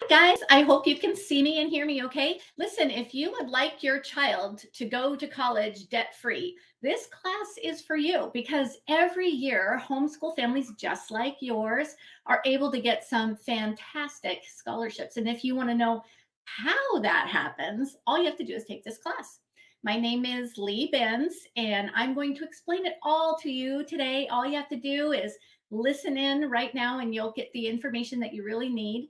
Guys, I hope you can see me and hear me okay. Listen, if you would like your child to go to college debt free, this class is for you because every year homeschool families just like yours are able to get some fantastic scholarships. And if you want to know how that happens, all you have to do is take this class. My name is Lee Benz, and I'm going to explain it all to you today. All you have to do is listen in right now, and you'll get the information that you really need.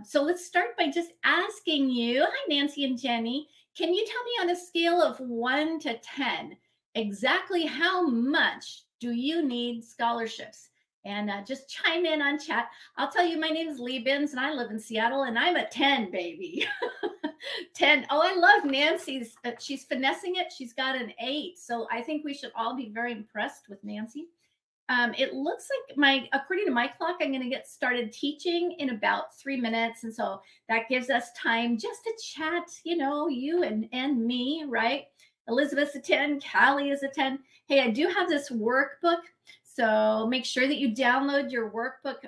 So let's start by just asking you, hi, Nancy and Jenny, can you tell me on a scale of 1 to 10, exactly how much do you need scholarships? And just chime in on chat. I'll tell you, my name is Lee Binns, and I live in Seattle, and I'm a 10, baby. 10. Oh, I love Nancy's. She's finessing it. She's got an 8. So I think we should all be very impressed with Nancy. It looks like according to my clock, I'm going to get started teaching in about 3 minutes. And so that gives us time just to chat, you and me, right? Elizabeth's a 10, Callie is a 10. Hey, I do have this workbook. So make sure that you download your workbook.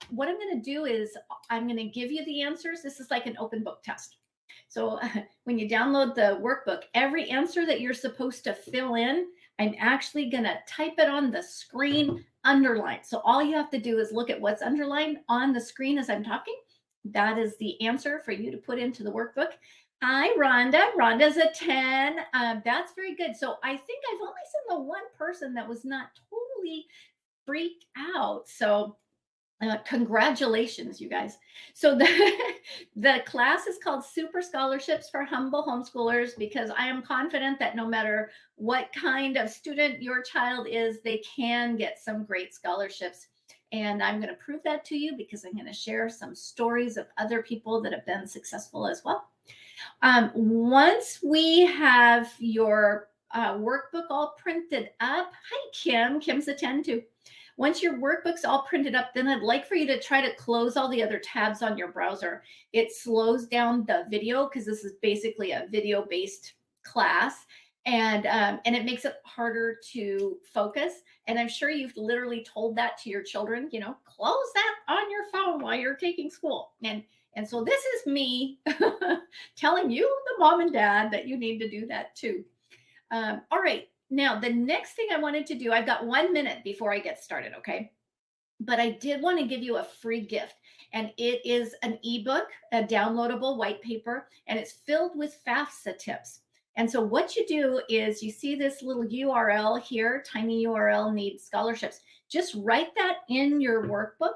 What I'm going to do is I'm going to give you the answers. This is like an open book test. So when you download the workbook, every answer that you're supposed to fill in, I'm actually going to type it on the screen underlined. So all you have to do is look at what's underlined on the screen as I'm talking. That is the answer for you to put into the workbook. Hi, Rhonda. Rhonda's a 10. That's very good. So I think I've only seen the one person that was not totally freaked out. So congratulations, you guys. So the class is called Super Scholarships for Humble Homeschoolers because I am confident that no matter what kind of student your child is, they can get some great scholarships. And I'm going to prove that to you because I'm going to share some stories of other people that have been successful as well. Once we have your workbook all printed up, hi, Kim. Kim's a 10 too. Once your workbook's all printed up, then I'd like for you to try to close all the other tabs on your browser. It slows down the video because this is basically a video-based class, and it makes it harder to focus. And I'm sure you've literally told that to your children, close that on your phone while you're taking school. And so this is me telling you, the mom and dad, that you need to do that too. All right. Now, the next thing I wanted to do, I've got 1 minute before I get started, okay? But I did want to give you a free gift, and it is an ebook, a downloadable white paper, and it's filled with FAFSA tips. And so what you do is you see this little URL here, tiny URL, need scholarships. Just write that in your workbook,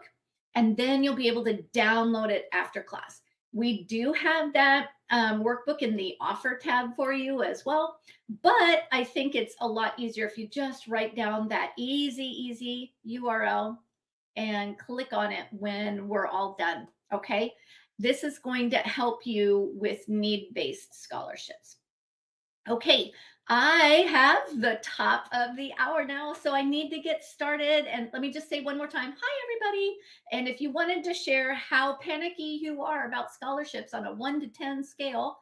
and then you'll be able to download it after class. We do have that workbook in the offer tab for you as well. But I think it's a lot easier if you just write down that easy URL and click on it when we're all done. Okay. This is going to help you with need-based scholarships. Okay, I have the top of the hour now, so I need to get started. And let me just say one more time, hi, everybody. And if you wanted to share how panicky you are about scholarships on a 1 to 10 scale,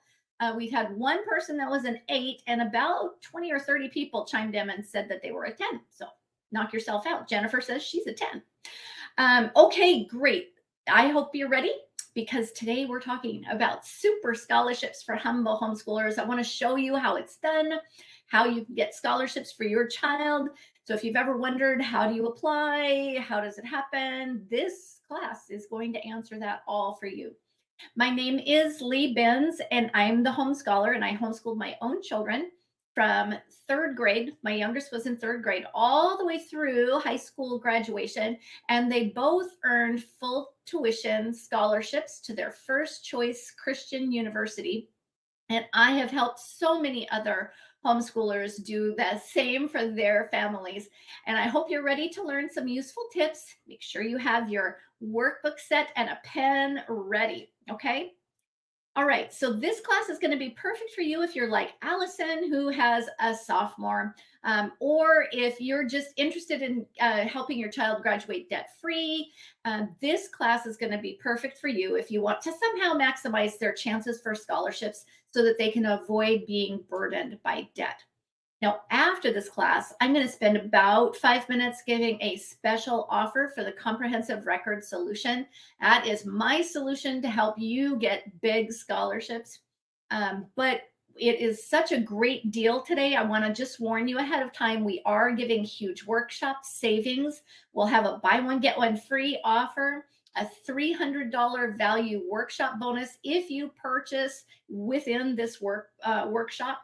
we've had one person that was an 8, and about 20 or 30 people chimed in and said that they were a 10. So knock yourself out. Jennifer says she's a 10. Okay, great. I hope you're ready, because today we're talking about super scholarships for humble homeschoolers. I want to show you how it's done, how you can get scholarships for your child. So if you've ever wondered, how do you apply? How does it happen? This class is going to answer that all for you. My name is Lee Benz, and I'm the homescholar, and I homeschooled my own children from 3rd grade. My youngest was in 3rd grade all the way through high school graduation, and they both earned full tuition scholarships to their first choice Christian university. And I have helped so many other homeschoolers do the same for their families. And I hope you're ready to learn some useful tips. Make sure you have your workbook set and a pen ready, okay? All right, so this class is going to be perfect for you if you're like Allison, who has a sophomore, or if you're just interested in helping your child graduate debt-free. This class is going to be perfect for you if you want to somehow maximize their chances for scholarships so that they can avoid being burdened by debt. Now, after this class, I'm going to spend about 5 minutes giving a special offer for the comprehensive record solution. That is my solution to help you get big scholarships. But it is such a great deal today. I want to just warn you ahead of time. We are giving huge workshop savings. We'll have a buy one, get one free offer, a $300 value workshop bonus if you purchase within this workshop,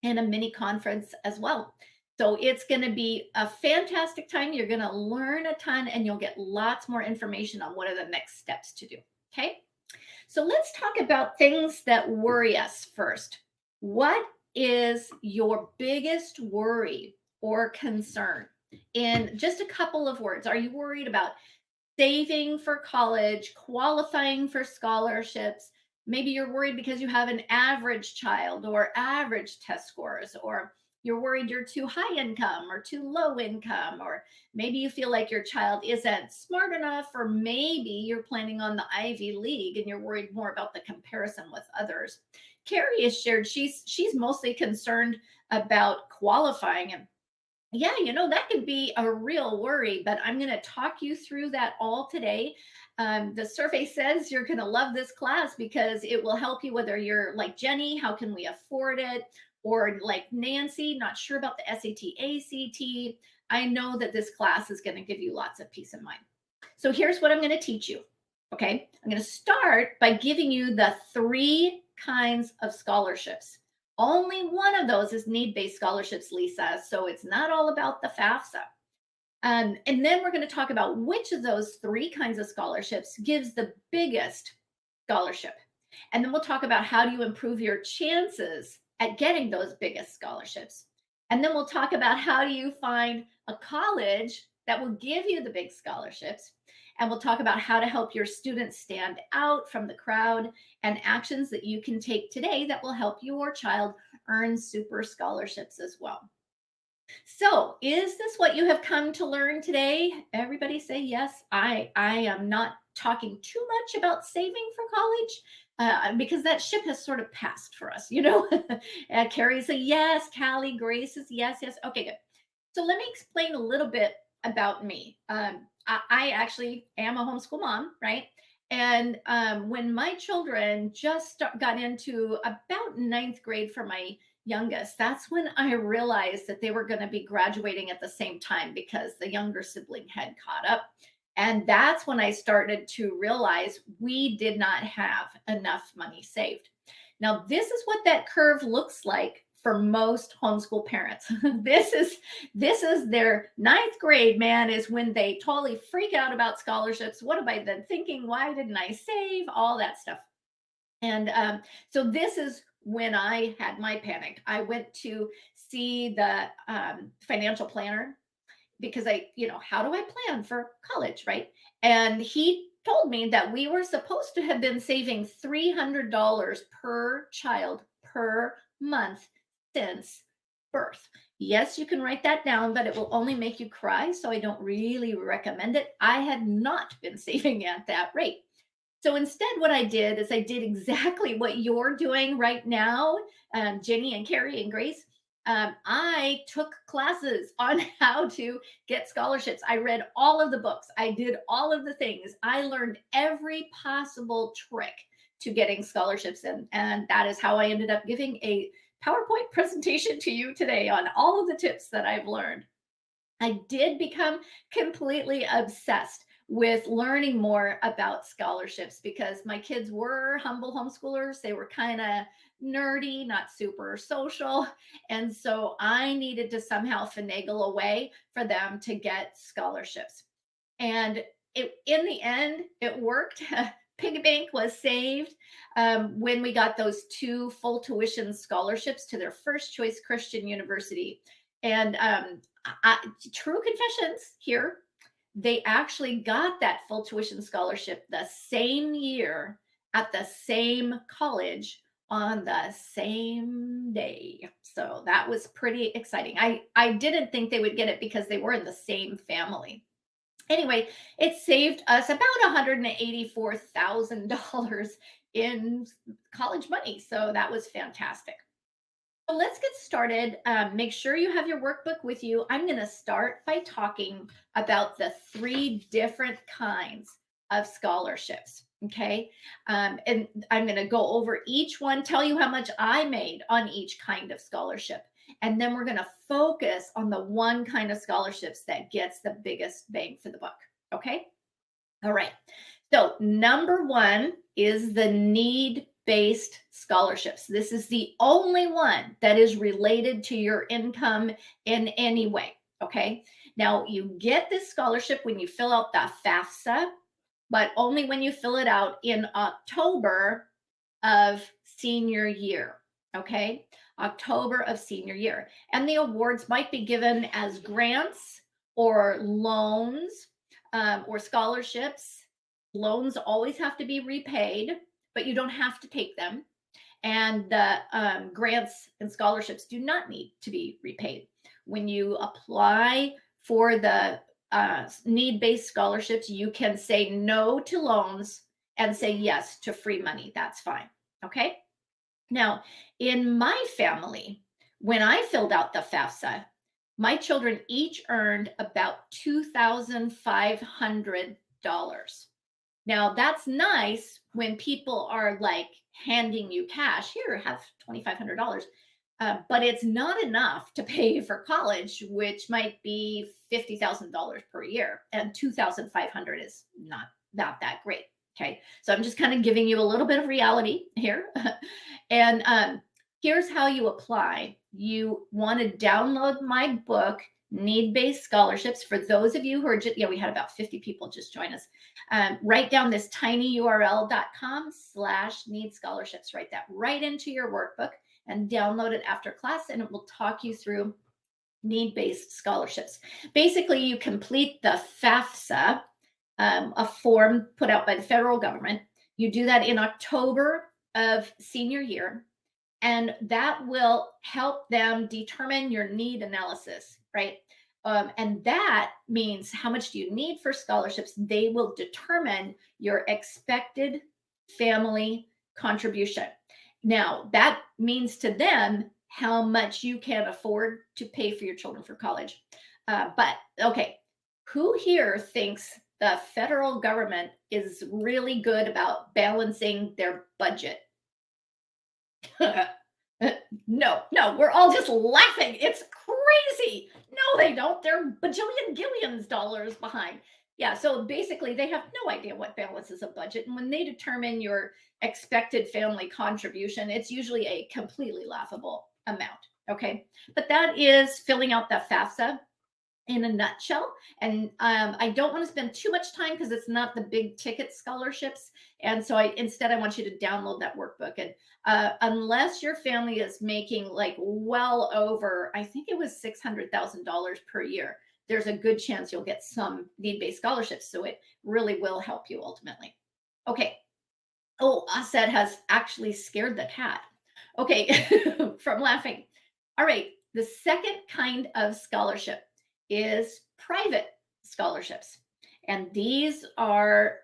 and a mini conference as well. So it's going to be a fantastic time. You're going to learn a ton and you'll get lots more information on what are the next steps to do. Okay. So let's talk about things that worry us first. What is your biggest worry or concern? In just a couple of words, are you worried about saving for college, qualifying for scholarships? Maybe you're worried because you have an average child or average test scores, or you're worried you're too high income or too low income, or maybe you feel like your child isn't smart enough, or maybe you're planning on the Ivy League and you're worried more about the comparison with others. Carrie has shared she's mostly concerned about qualifying, and yeah, that could be a real worry, but I'm going to talk you through that all today. The survey says you're going to love this class because it will help you, whether you're like Jenny, how can we afford it? Or like Nancy, not sure about the SAT, ACT. I know that this class is going to give you lots of peace of mind. So here's what I'm going to teach you. Okay. I'm going to start by giving you the 3 kinds of scholarships. Only one of those is need-based scholarships, Lisa. So it's not all about the FAFSA. And then we're going to talk about which of those 3 kinds of scholarships gives the biggest scholarship. And then we'll talk about how do you improve your chances at getting those biggest scholarships. And then we'll talk about how do you find a college that will give you the big scholarships. And we'll talk about how to help your students stand out from the crowd and actions that you can take today that will help your child earn super scholarships as well. So, is this what you have come to learn today? Everybody say yes. I am not talking too much about saving for college because that ship has sort of passed for us, Carrie's a yes, Callie, Grace is yes, yes. Okay, good. So let me explain a little bit about me. I actually am a homeschool mom, right? And when my children just got into about 9th grade for my youngest, that's when I realized that they were going to be graduating at the same time because the younger sibling had caught up. And that's when I started to realize we did not have enough money saved. Now, this is what that curve looks like for most homeschool parents. this is their 9th grade, man, is when they totally freak out about scholarships. What have I been thinking? Why didn't I save? All that stuff. And so this is when I had my panic. I went to see the financial planner because how do I plan for college, right? And he told me that we were supposed to have been saving $300 per child per month since birth. Yes, you can write that down, but it will only make you cry. So I don't really recommend it. I had not been saving at that rate. So instead, what I did is I did exactly what you're doing right now, Jenny and Carrie and Grace. I took classes on how to get scholarships. I read all of the books. I did all of the things. I learned every possible trick to getting scholarships. And that is how I ended up giving a PowerPoint presentation to you today on all of the tips that I've learned. I did become completely obsessed with learning more about scholarships because my kids were humble homeschoolers. They were kind of nerdy, not super social. And so I needed to somehow finagle a way for them to get scholarships. And in the end, it worked. Piggy bank was saved when we got those 2 full tuition scholarships to their first choice Christian university. And true confessions here, they actually got that full tuition scholarship the same year at the same college on the same day. So that was pretty exciting. I didn't think they would get it because they were in the same family. Anyway, it saved us about $184,000 in college money. So that was fantastic. So let's get started. Make sure you have your workbook with you. I'm going to start by talking about the three different kinds of scholarships. Okay. And I'm going to go over each one, tell you how much I made on each kind of scholarship. And then we're going to focus on the one kind of scholarships that gets the biggest bang for the buck. Okay. All right. So, number one is the need based scholarships. This is the only one that is related to your income in any way. Okay. Now, you get this scholarship when you fill out the FAFSA, but only when you fill it out in October of senior year. Okay. October of senior year. And the awards might be given as grants or loans or scholarships. Loans always have to be repaid, but you don't have to take them. And the grants and scholarships do not need to be repaid. When you apply for the need-based scholarships, you can say no to loans and say yes to free money. That's fine. Okay. Now, in my family, when I filled out the FAFSA, my children each earned about $2,500. Now, that's nice when people are like handing you cash. Here, have $2,500. But it's not enough to pay for college, which might be $50,000 per year. And 2,500 is not that great. Okay. So I'm just kind of giving you a little bit of reality here. And here's how you apply. You want to download my book, Need Based Scholarships. For those of you who are just, we had about 50 people just join us. Write down this tinyurl.com/need scholarships. Write that right into your workbook and download it after class, and it will talk you through need-based scholarships. Basically, you complete the FAFSA, a form put out by the federal government. You do that in October of senior year, and that will help them determine your need analysis, right? And that means how much do you need for scholarships? They will determine your expected family contribution. Now, that means to them how much you can afford to pay for your children for college. But okay, who here thinks the federal government is really good about balancing their budget? No, we're all just laughing. It's crazy. No, they don't. They're bajillion gillions dollars behind. Yeah, so basically they have no idea what balances a budget. And when they determine your expected family contribution, it's usually a completely laughable amount. Okay. But that is filling out the FAFSA in a nutshell. And I don't want to spend too much time because it's not the big ticket scholarships. And so instead I want you to download that workbook. And unless your family is making like well over, I think it was $600,000 per year, there's a good chance you'll get some need-based scholarships. So it really will help you ultimately. Okay. Oh, Asad has actually scared the cat. Okay, from laughing. All right. The second kind of scholarship is private scholarships. And these are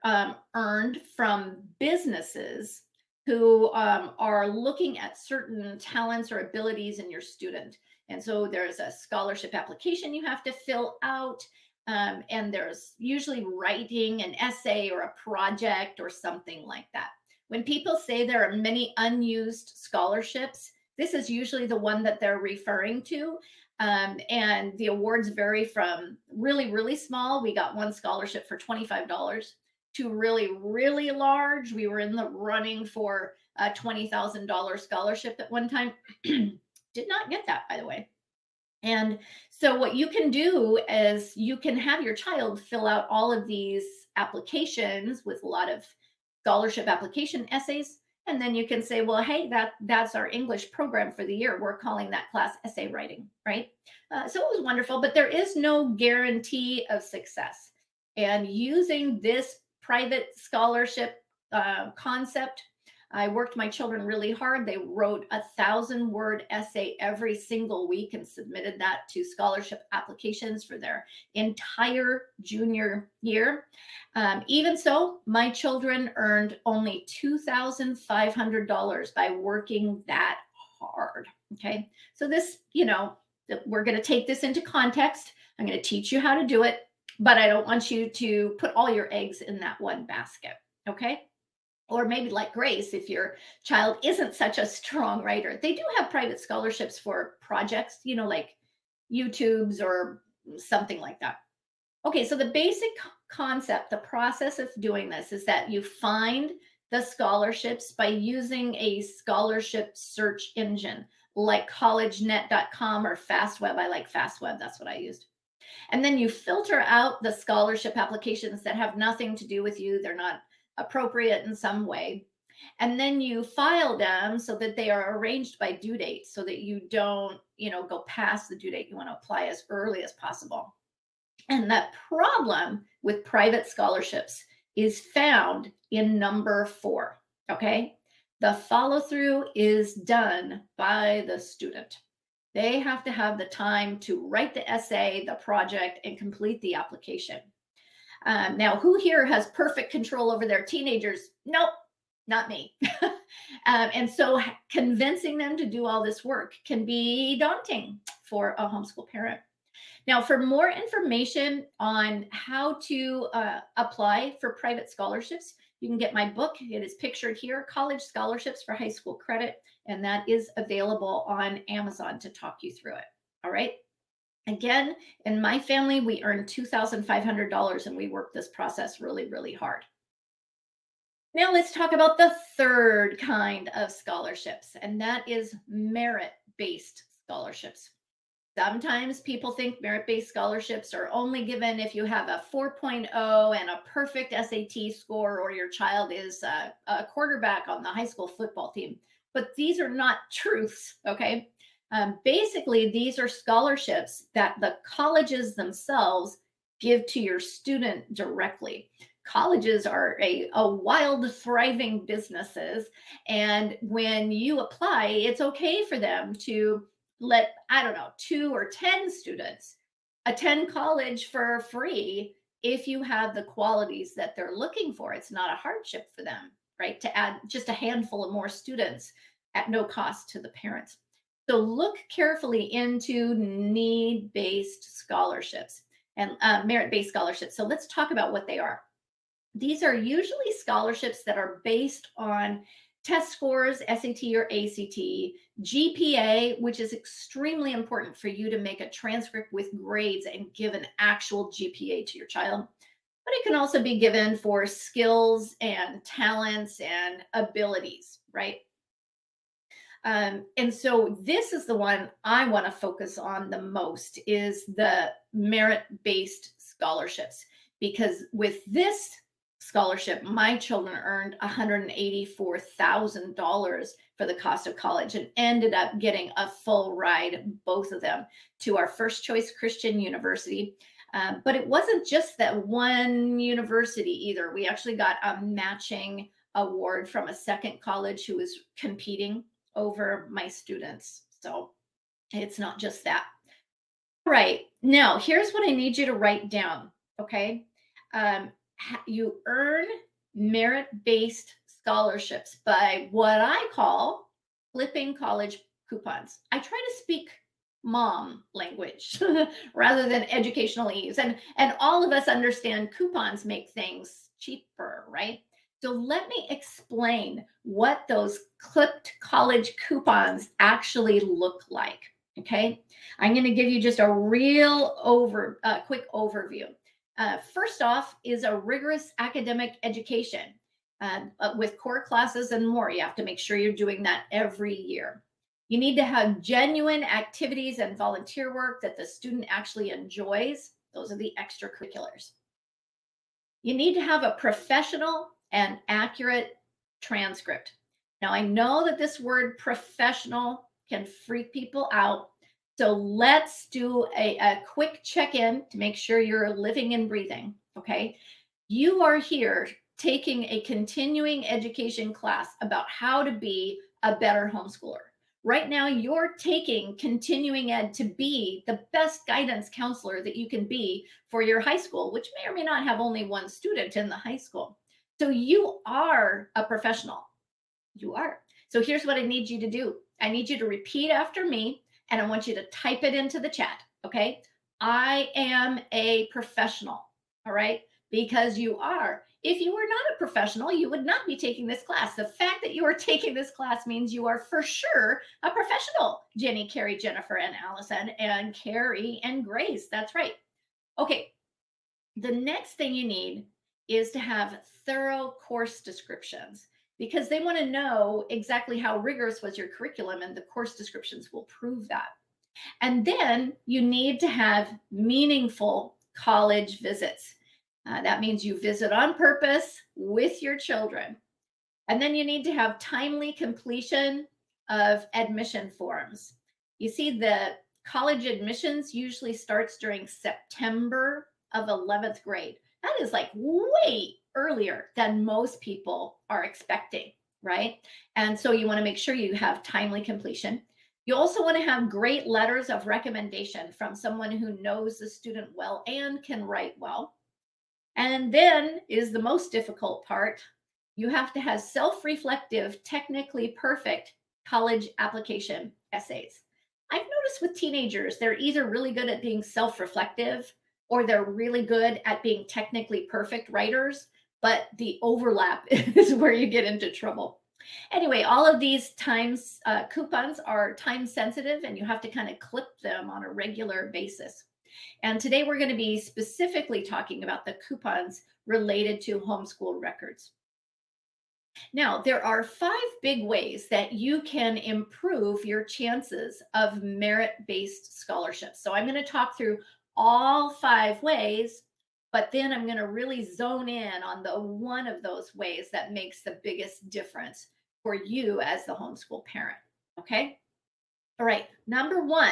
earned from businesses who are looking at certain talents or abilities in your student. And so there's a scholarship application you have to fill out. And there's usually writing an essay or a project or something like that. When people say there are many unused scholarships, this is usually the one that they're referring to. And the awards vary from really, really small. We got one scholarship for $25 to really, really large. We were in the running for a $20,000 scholarship at one time. Did not get that, by the way. And so what you can do is you can have your child fill out all of these applications with a lot of scholarship application essays. And then you can say, well, hey, that's our English program for the year. We're calling that class essay writing, right? So it was wonderful, but there is no guarantee of success. And using this private scholarship concept, I worked my children really hard. They wrote 1,000-word essay every single week and submitted that to scholarship applications for their entire junior year. Even so, my children earned only $2,500 by working that hard. Okay. So this, we're going to take this into context. I'm going to teach you how to do it, but I don't want you to put all your eggs in that one basket. Okay. Or maybe like Grace, if your child isn't such a strong writer, they do have private scholarships for projects, like YouTubes or something like that. Okay, so the basic concept, the process of doing this is that you find the scholarships by using a scholarship search engine like collegenet.com or FastWeb. I like FastWeb, that's what I used. And then you filter out the scholarship applications that have nothing to do with you. They're not appropriate in some way. And then you file them so that they are arranged by due date so that you don't, go past the due date. You want to apply as early as possible. And that problem with private scholarships is found in number 4. Okay. The follow through is done by the student. They have to have the time to write the essay, the project, and complete the application. Now, who here has perfect control over their teenagers? Nope, not me. And so convincing them to do all this work can be daunting for a homeschool parent. Now, for more information on how to apply for private scholarships, you can get my book. It is pictured here, College Scholarships for High School Credit, and that is available on Amazon to talk you through it. All right. Again, in my family, we earned $2,500 and we worked this process really, really hard. Now let's talk about the third kind of scholarships, and that is merit-based scholarships. Sometimes people think merit-based scholarships are only given if you have a 4.0 and a perfect SAT score, or your child is a quarterback on the high school football team. But these are not truths, okay? Basically, these are scholarships that the colleges themselves give to your student directly. Colleges are a wild, thriving businesses. And when you apply, it's okay for them to let, 2 or 10 students attend college for free if you have the qualities that they're looking for. It's not a hardship for them, right? To add just a handful of more students at no cost to the parents. So look carefully into need-based scholarships and merit-based scholarships. So let's talk about what they are. These are usually scholarships that are based on test scores, SAT or ACT, GPA, which is extremely important for you to make a transcript with grades and give an actual GPA to your child. But it can also be given for skills and talents and abilities, right? And so this is the one I want to focus on the most, is the merit-based scholarships, because with this scholarship, my children earned $184,000 for the cost of college and ended up getting a full ride, both of them, to our first choice Christian university. But it wasn't just that one university either. We actually got a matching award from a second college who was competing over my students. So it's not just that. All right. Now, here's what I need you to write down. Okay. You earn merit-based scholarships by what I call flipping college coupons. I try to speak mom language rather than educational ease. And all of us understand coupons make things cheaper, right? So let me explain what those clipped college coupons actually look like. Okay. I'm going to give you just a real quick overview. First off is a rigorous academic education with core classes and more. You have to make sure you're doing that every year. You need to have genuine activities and volunteer work that the student actually enjoys. Those are the extracurriculars. You need to have a professional and accurate transcript. Now, I know that this word professional can freak people out. So let's do a quick check-in to make sure you're living and breathing, okay? You are here taking a continuing education class about how to be a better homeschooler. Right now, you're taking continuing ed to be the best guidance counselor that you can be for your high school, which may or may not have only one student in the high school. So you are a professional. You are. So here's what I need you to do. I need you to repeat after me, and I want you to type it into the chat. Okay. I am a professional. All right. Because you are. If you were not a professional, you would not be taking this class. The fact that you are taking this class means you are for sure a professional. Jenny, Carrie, Jennifer, and Allison, and Carrie and Grace. That's right. Okay. The next thing you need is to have thorough course descriptions because they want to know exactly how rigorous was your curriculum, and the course descriptions will prove that. And then you need to have meaningful college visits. That means you visit on purpose with your children. And then you need to have timely completion of admission forms. You see, the college admissions usually starts during September of 11th grade. That is like way earlier than most people are expecting, right? And so you want to make sure you have timely completion. You also want to have great letters of recommendation from someone who knows the student well and can write well. And then is the most difficult part. You have to have self-reflective, technically perfect college application essays. I've noticed with teenagers, they're either really good at being self-reflective or they're really good at being technically perfect writers, but the overlap is where you get into trouble. Anyway, all of these coupons are time sensitive, and you have to kind of clip them on a regular basis. And today we're going to be specifically talking about the coupons related to homeschool records. Now, there are 5 big ways that you can improve your chances of merit-based scholarships. So I'm going to talk through all 5 ways, but then I'm going to really zone in on the one of those ways that makes the biggest difference for you as the homeschool parent. Okay. All right. Number 1,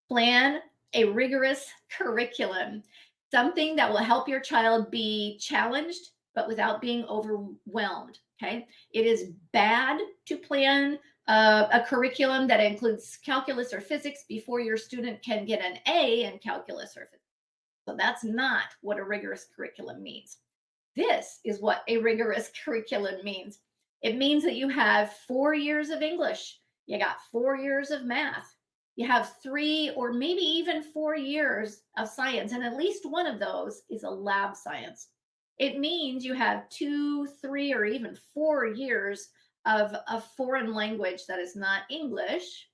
plan a rigorous curriculum, something that will help your child be challenged, but without being overwhelmed. Okay. It is bad to plan a curriculum that includes calculus or physics before your student can get an A in calculus or physics. So that's not what a rigorous curriculum means. This is what a rigorous curriculum means. It means that you have 4 years of English, you got 4 years of math, you have 3 or maybe even 4 years of science, and at least one of those is a lab science. It means you have 2, 3, or even 4 years of a foreign language that is not English.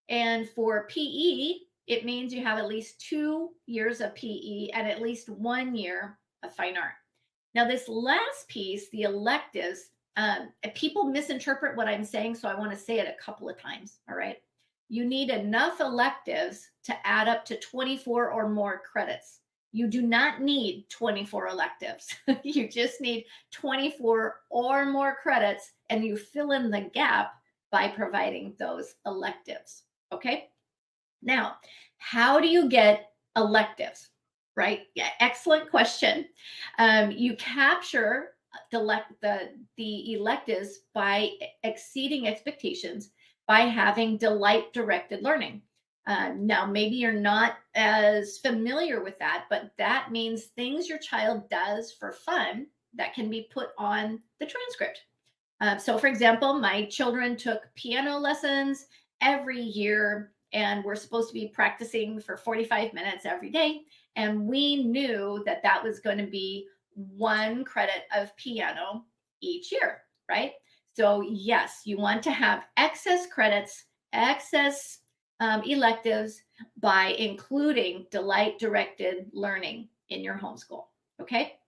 And for PE, it means you have at least 2 years of PE and at least 1 year of fine art. Now, this last piece, the electives, people misinterpret what I'm saying, so I want to say it a couple of times. All right. You need enough electives to add up to 24 or more credits. You do not need 24 electives. You just need 24 or more credits, and you fill in the gap by providing those electives. Okay. Now, how do you get electives? Right? Yeah, excellent question. You capture the electives by exceeding expectations by having delight directed learning. Now, maybe you're not as familiar with that, but that means things your child does for fun that can be put on the transcript. So, for example, my children took piano lessons every year, and we're supposed to be practicing for 45 minutes every day. And we knew that that was going to be 1 credit of piano each year, right? So yes, you want to have excess credits, excess electives by including delight directed learning in your homeschool. Okay.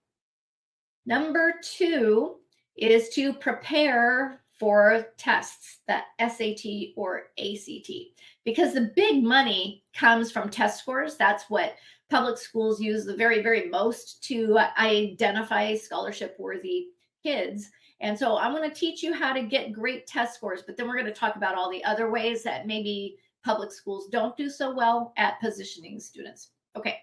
Number 2 is to prepare for tests, the SAT or ACT, because the big money comes from test scores. That's what public schools use the very, very most to identify scholarship worthy kids. And so I'm going to teach you how to get great test scores, but then we're going to talk about all the other ways that maybe public schools don't do so well at positioning students. Okay.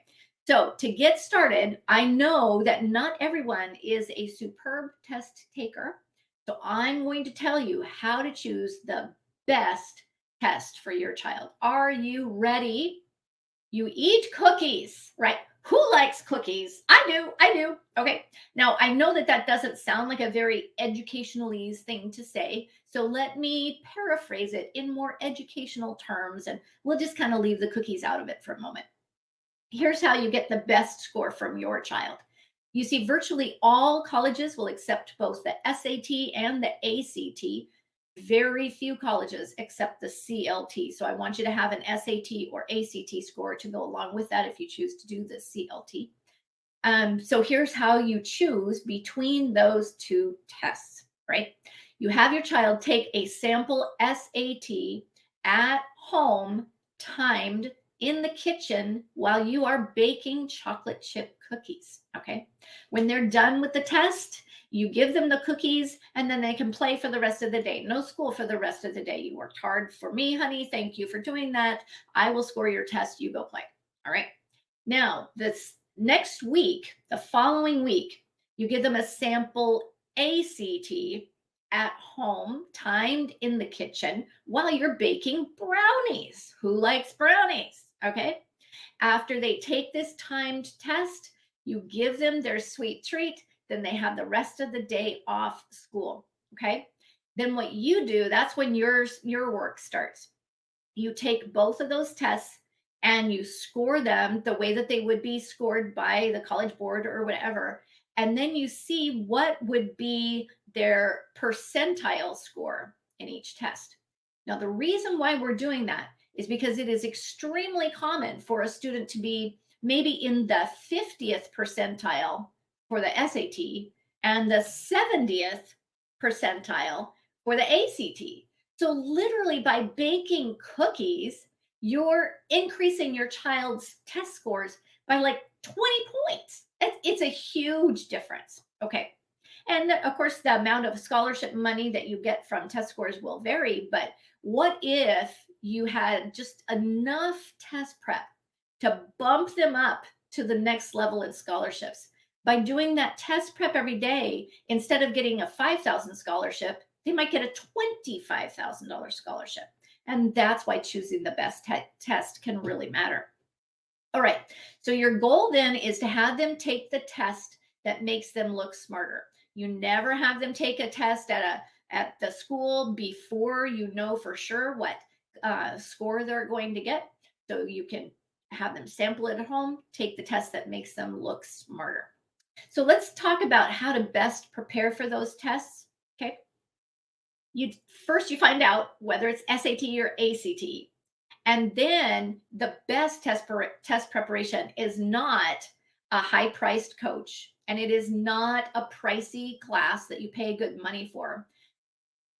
So to get started, I know that not everyone is a superb test taker. So I'm going to tell you how to choose the best test for your child. Are you ready? You eat cookies, right? Who likes cookies? I do. I do. Okay. Now, I know that that doesn't sound like a very educationalese thing to say. So let me paraphrase it in more educational terms, and we'll just kind of leave the cookies out of it for a moment. Here's how you get the best score from your child. You see, virtually all colleges will accept both the SAT and the ACT. Very few colleges accept the CLT. So I want you to have an SAT or ACT score to go along with that if you choose to do the CLT. So here's how you choose between those two tests, right? You have your child take a sample SAT at home, timed in the kitchen while you are baking chocolate chip cookies, okay? When they're done with the test, you give them the cookies and then they can play for the rest of the day. No school for the rest of the day. You worked hard for me, honey. Thank you for doing that. I will score your test. You go play. All right. Now, this next week, the following week, you give them a sample ACT at home, timed in the kitchen while you're baking brownies. Who likes brownies? Okay. After they take this timed test, you give them their sweet treat. Then they have the rest of the day off school. Okay. Then what you do, that's when your work starts. You take both of those tests and you score them the way that they would be scored by the college board or whatever. And then you see what would be their percentile score in each test. Now, the reason why we're doing that is because it is extremely common for a student to be maybe in the 50th percentile for the SAT and the 70th percentile for the ACT. So literally by baking cookies, you're increasing your child's test scores by like 20 points. It's a huge difference. Okay. And of course, the amount of scholarship money that you get from test scores will vary. But what if you had just enough test prep to bump them up to the next level in scholarships? By doing that test prep every day, instead of getting a $5,000 scholarship, they might get a $25,000 scholarship. And that's why choosing the best test can really matter. All right. So your goal then is to have them take the test that makes them look smarter. You never have them take a test at the school before you know for sure what score they're going to get. So you can have them sample it at home, take the test that makes them look smarter. So let's talk about how to best prepare for those tests. Okay. You find out whether it's SAT or ACT. And then the best test preparation is not a high-priced coach, and it is not a pricey class that you pay good money for.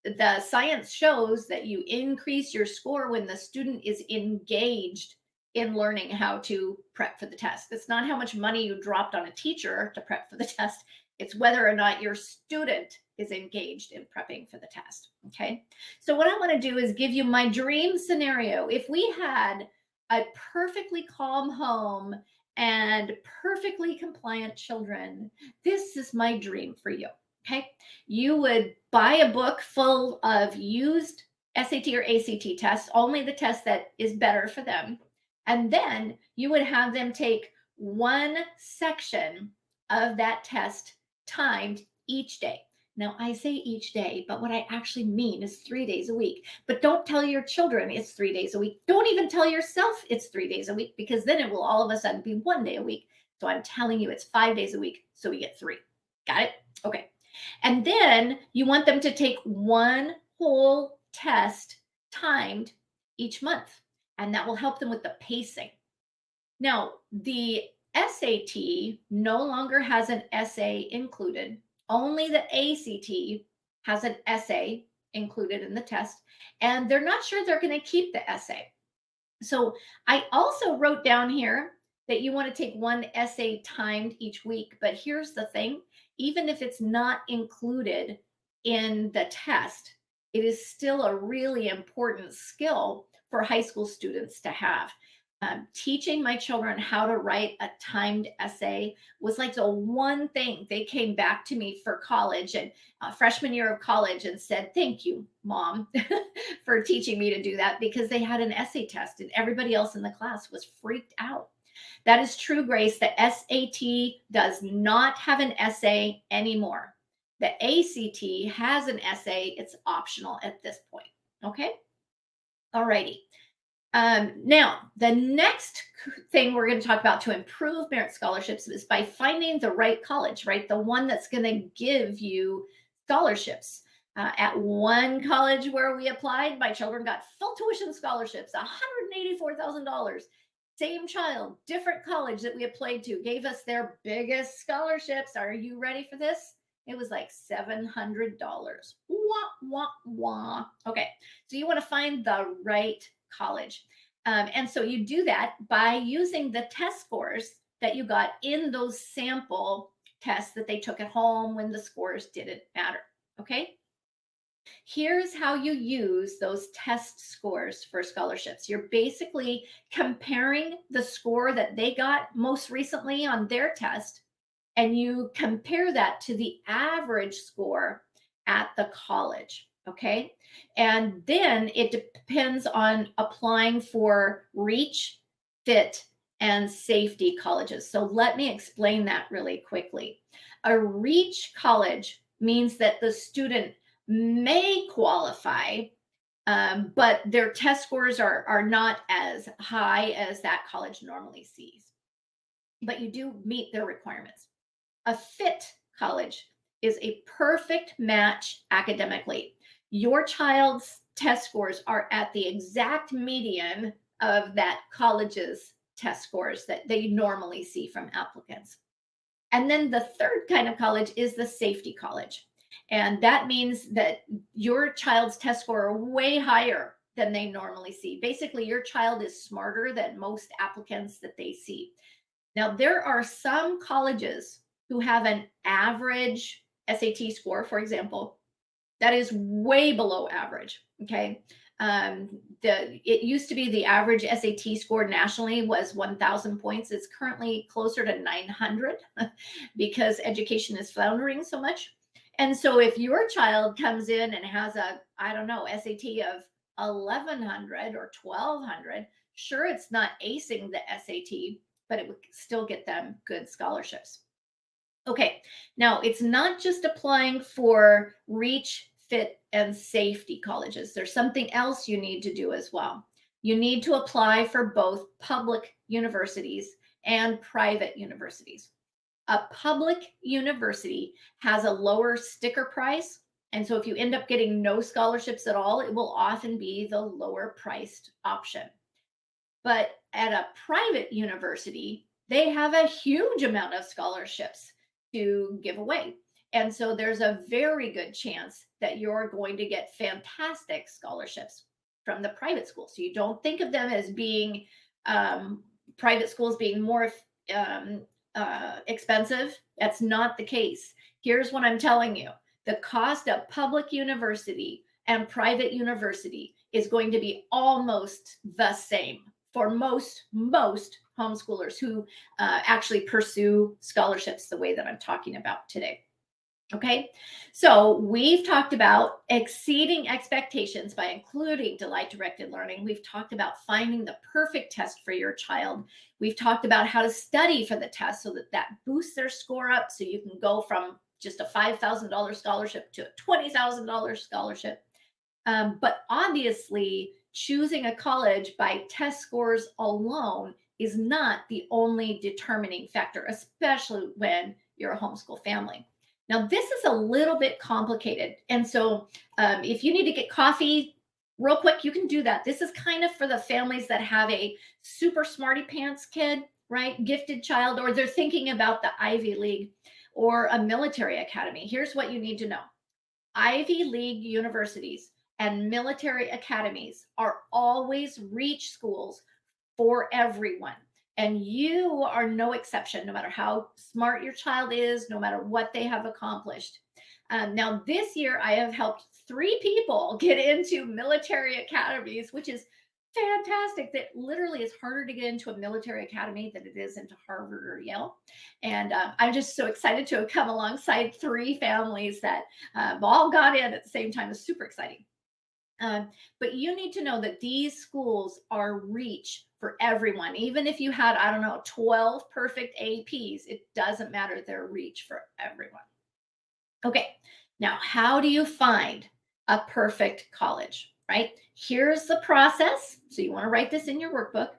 The science shows that you increase your score when the student is engaged in learning how to prep for the test. It's not how much money you dropped on a teacher to prep for the test. It's whether or not your student is engaged in prepping for the test. Okay. So what I want to do is give you my dream scenario. If we had a perfectly calm home and perfectly compliant children, this is my dream for you. Okay. You would buy a book full of used SAT or ACT tests, only the test that is better for them. And then you would have them take one section of that test timed each day. Now, I say each day, but what I actually mean is 3 days a week. But don't tell your children it's 3 days a week. Don't even tell yourself it's 3 days a week, because then it will all of a sudden be 1 day a week. So I'm telling you it's 5 days a week. So we get 3. Got it? Okay. And then you want them to take one whole test timed each month. And that will help them with the pacing. Now, the SAT no longer has an essay included. Only the ACT has an essay included in the test, and they're not sure they're going to keep the essay. So I also wrote down here that you want to take one essay timed each week. But here's the thing, even if it's not included in the test, it is still a really important skill for high school students to have. Teaching my children how to write a timed essay was like the one thing they came back to me for college and freshman year of college and said, "Thank you, Mom, for teaching me to do that," because they had an essay test and everybody else in the class was freaked out. That is true, Grace. The SAT does not have an essay anymore. The ACT has an essay. It's optional at this point. Okay. All righty. Now, the next thing we're going to talk about to improve merit scholarships is by finding the right college, right? The one that's going to give you scholarships. At one college where we applied, my children got full tuition scholarships, $184,000. Same child, different college that we applied to, gave us their biggest scholarships. Are you ready for this? It was like $700. Wah, wah, wah. Okay, so you want to find the right college. And so you do that by using the test scores that you got in those sample tests that they took at home when the scores didn't matter. Okay. Here's how you use those test scores for scholarships. You're basically comparing the score that they got most recently on their test, and you compare that to the average score at the college. Okay. And then it depends on applying for reach, fit, and safety colleges. So let me explain that really quickly. A reach college means that the student may qualify, but their test scores are not as high as that college normally sees. But you do meet their requirements. A fit college is a perfect match academically. Your child's test scores are at the exact median of that college's test scores that they normally see from applicants. And then the third kind of college is the safety college. And that means that your child's test score are way higher than they normally see. Basically, your child is smarter than most applicants that they see. Now, there are some colleges who have an average SAT score, for example, that is way below average. Okay. It used to be the average SAT score nationally was 1,000 points. It's currently closer to 900 because education is floundering so much. And so if your child comes in and has a, I don't know, SAT of 1,100 or 1,200, sure, it's not acing the SAT, but it would still get them good scholarships. Okay, now it's not just applying for reach, fit, and safety colleges. There's something else you need to do as well. You need to apply for both public universities and private universities. A public university has a lower sticker price. And so if you end up getting no scholarships at all, it will often be the lower priced option. But at a private university, they have a huge amount of scholarships to give away. And so there's a very good chance that you're going to get fantastic scholarships from the private school. So you don't think of them as being private schools being more expensive. That's not the case. Here's what I'm telling you. The cost of public university and private university is going to be almost the same for most homeschoolers who actually pursue scholarships the way that I'm talking about today. Okay, so we've talked about exceeding expectations by including delight-directed learning. We've talked about finding the perfect test for your child. We've talked about how to study for the test so that that boosts their score up so you can go from just a $5,000 scholarship to a $20,000 scholarship. But obviously, choosing a college by test scores alone is not the only determining factor, especially when you're a homeschool family. Now, this is a little bit complicated. And so if you need to get coffee real quick, you can do that. This is kind of for the families that have a super smarty pants kid, right? Gifted child, or they're thinking about the Ivy League or a military academy. Here's what you need to know. Ivy League universities and military academies are always reach schools for everyone. And you are no exception, no matter how smart your child is, no matter what they have accomplished. Now, this year, I have helped 3 people get into military academies, which is fantastic. That literally is harder to get into a military academy than it is into Harvard or Yale. And I'm just so excited to have come alongside 3 families that all got in at the same time. It's super exciting. But you need to know that these schools are reach for everyone. Even if you had, I don't know, 12 perfect APs, it doesn't matter. They're reach for everyone. Okay, now how do you find a perfect college, right? Here's the process. So you want to write this in your workbook.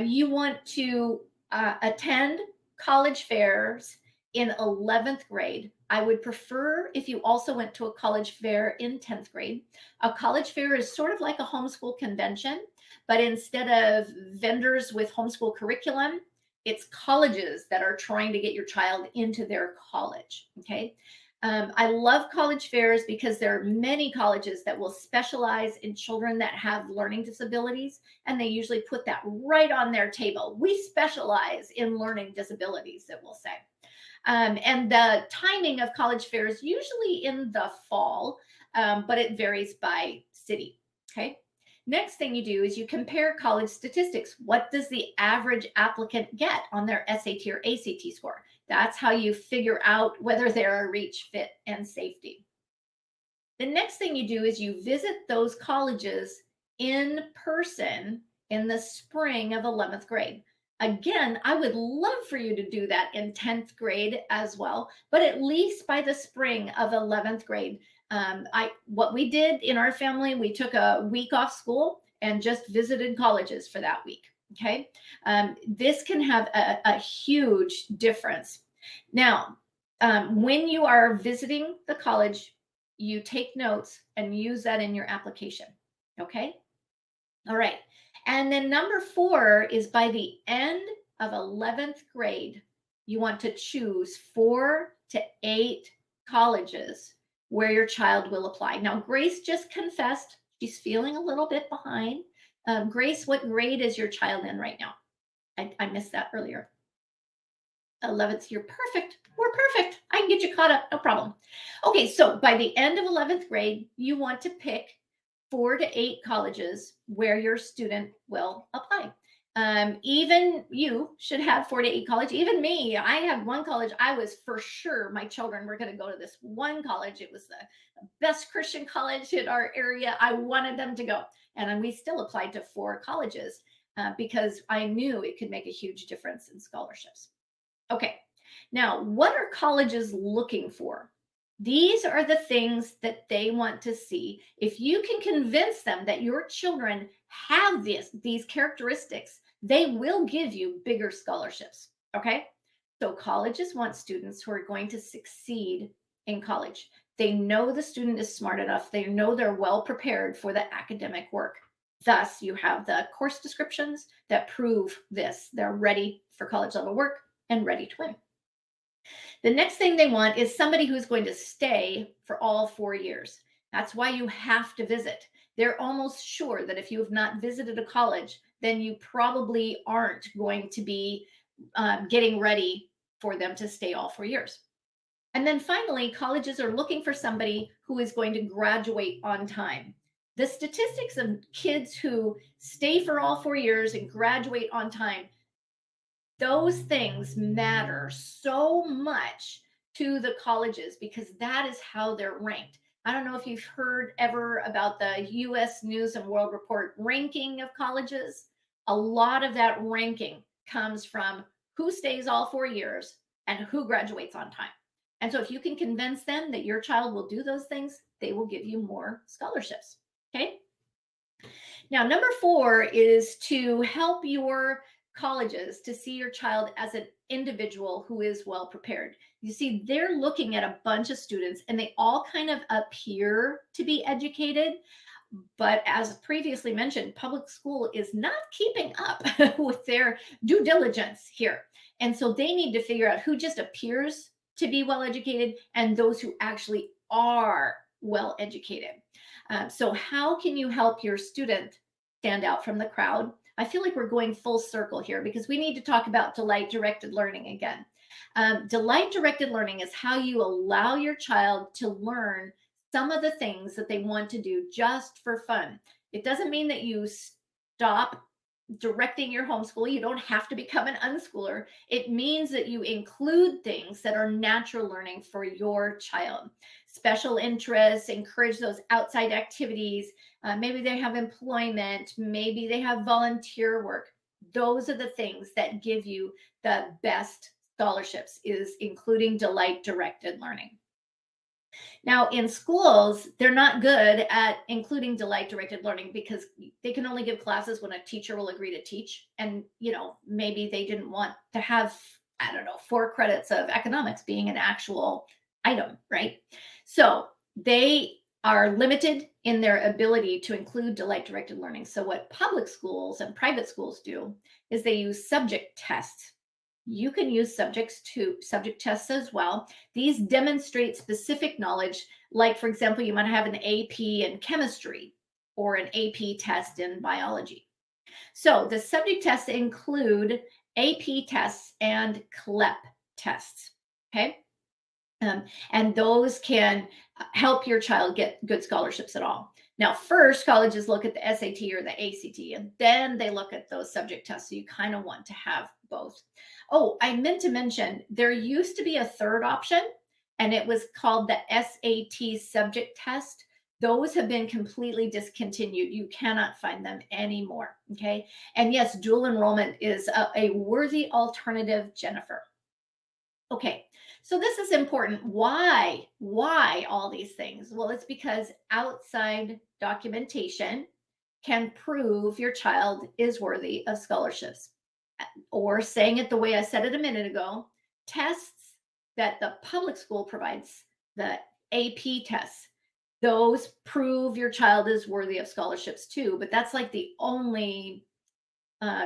You want to attend college fairs in 11th grade. I would prefer if you also went to a college fair in 10th grade. A college fair is sort of like a homeschool convention, but instead of vendors with homeschool curriculum, it's colleges that are trying to get your child into their college. Okay. I love college fairs because there are many colleges that will specialize in children that have learning disabilities, and they usually put that right on their table. We specialize in learning disabilities, it will say. And the timing of college fairs usually in the fall, but it varies by city. Okay. Next thing you do is you compare college statistics. What does the average applicant get on their SAT or ACT score? That's how you figure out whether they're a reach, fit, and safety. The next thing you do is you visit those colleges in person in the spring of 11th grade. Again, I would love for you to do that in 10th grade as well, but at least by the spring of 11th grade. What we did in our family, we took a week off school and just visited colleges for that week. Okay. This can have a huge difference. Now, when you are visiting the college, you take notes and use that in your application. Okay. All right. And then number 4 is by the end of 11th grade, you want to choose 4 to 8 colleges where your child will apply. Now, Grace just confessed she's feeling a little bit behind. Grace, what grade is your child in right now? I missed that earlier. 11th, you're perfect. We're perfect. I can get you caught up. No problem. Okay, so by the end of 11th grade, you want to pick 4 to 8 colleges where your student will apply. Even you should have 4 to 8 college. Even me, I had one college. I was for sure my children were going to go to this one college. It was the best Christian college in our area. I wanted them to go. And we still applied to 4 colleges because I knew it could make a huge difference in scholarships. Okay, now what are colleges looking for? These are the things that they want to see. If you can convince them that your children have these characteristics, they will give you bigger scholarships. Okay, so colleges want students who are going to succeed in college. They know the student is smart enough. They know they're well prepared for the academic work. Thus, you have the course descriptions that prove this. They're ready for college level work and ready to win. The next thing they want is somebody who's going to stay for all 4 years. That's why you have to visit. They're almost sure that if you have not visited a college, then you probably aren't going to be getting ready for them to stay all 4 years. And then finally, colleges are looking for somebody who is going to graduate on time. The statistics of kids who stay for all 4 years and graduate on time, those things matter so much to the colleges because that is how they're ranked. I don't know if you've heard ever about the US News and World Report ranking of colleges. A lot of that ranking comes from who stays all 4 years and who graduates on time. And so if you can convince them that your child will do those things, they will give you more scholarships. Okay. Now, number 4 is to help your colleges to see your child as an individual who is well prepared. You see, they're looking at a bunch of students and they all kind of appear to be educated. But as previously mentioned, public school is not keeping up with their due diligence here. And so they need to figure out who just appears to be well educated and those who actually are well educated. So how can you help your student stand out from the crowd? I feel like we're going full circle here because we need to talk about delight-directed learning again. Delight-directed learning is how you allow your child to learn some of the things that they want to do just for fun. It doesn't mean that you stop directing your homeschool. You don't have to become an unschooler. It means that you include things that are natural learning for your child. Special interests, encourage those outside activities. Maybe they have employment, maybe they have volunteer work. Those are the things that give you the best scholarships, is including delight directed learning. Now, in schools, they're not good at including delight directed learning because they can only give classes when a teacher will agree to teach. And, maybe they didn't want to have, I don't know, 4 credits of economics being an actual item, right? So they are limited in their ability to include delight directed learning. So, what public schools and private schools do is they use subject tests. You can use subject tests as well. These demonstrate specific knowledge, like, for example, you might have an AP in chemistry or an AP test in biology. So the subject tests include AP tests and CLEP tests. Okay. And those can help your child get good scholarships at all. Now, first, colleges look at the SAT or the ACT, and then they look at those subject tests. So you kind of want to have both. Oh, I meant to mention, there used to be a third option, and it was called the SAT subject test. Those have been completely discontinued. You cannot find them anymore. Okay. And yes, dual enrollment is a worthy alternative, Jennifer. Okay, so this is important. Why? Why all these things? Well, it's because outside documentation can prove your child is worthy of scholarships. Or saying it the way I said it a minute ago, tests that the public school provides, the AP tests, those prove your child is worthy of scholarships too. But that's like the only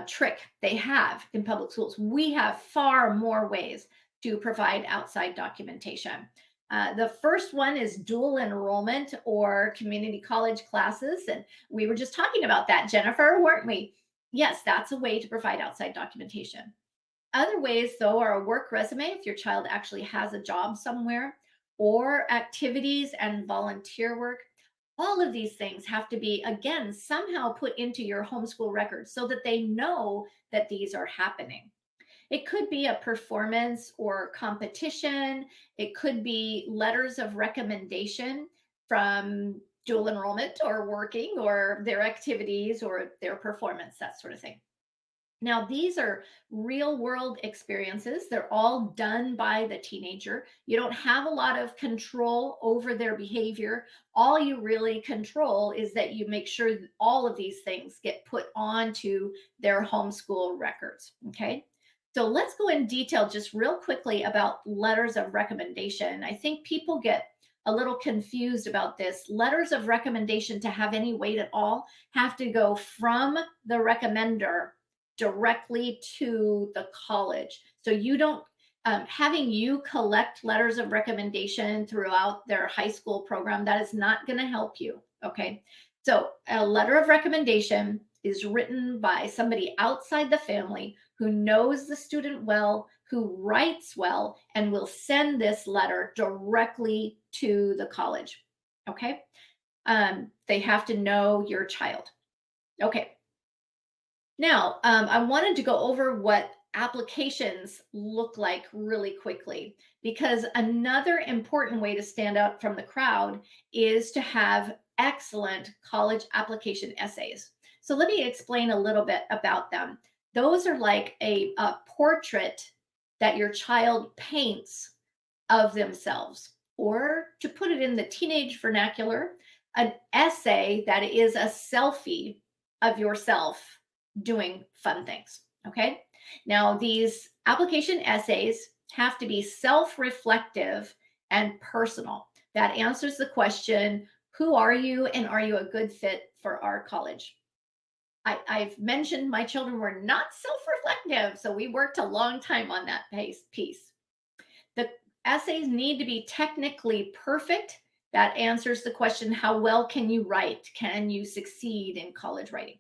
trick they have in public schools. We have far more ways to provide outside documentation. The first one is dual enrollment or community college classes. And we were just talking about that, Jennifer, weren't we? Yes, that's a way to provide outside documentation. Other ways, though, are a work resume if your child actually has a job somewhere, or activities and volunteer work. All of these things have to be, again, somehow put into your homeschool records so that they know that these are happening. It could be a performance or competition. It could be letters of recommendation from dual enrollment or working or their activities or their performance, that sort of thing. Now, these are real world experiences. They're all done by the teenager. You don't have a lot of control over their behavior. All you really control is that you make sure that all of these things get put onto their homeschool records. Okay. So let's go in detail just real quickly about letters of recommendation. I think people get a little confused about this. Letters of recommendation, to have any weight at all, have to go from the recommender directly to the college. So you don't, having you collect letters of recommendation throughout their high school program, that is not going to help you. Okay. So a letter of recommendation is written by somebody outside the family who knows the student well, who writes well, and will send this letter directly to the college. Okay. They have to know your child. Okay. Now, I wanted to go over what applications look like really quickly, because another important way to stand out from the crowd is to have excellent college application essays. So let me explain a little bit about them. Those are like a portrait that your child paints of themselves, or to put it in the teenage vernacular, an essay that is a selfie of yourself doing fun things. Okay. Now, these application essays have to be self-reflective and personal. That answers the question, who are you and are you a good fit for our college? I've mentioned my children were not self-reflective, so we worked a long time on that piece. The essays need to be technically perfect. That answers the question, how well can you write? Can you succeed in college writing?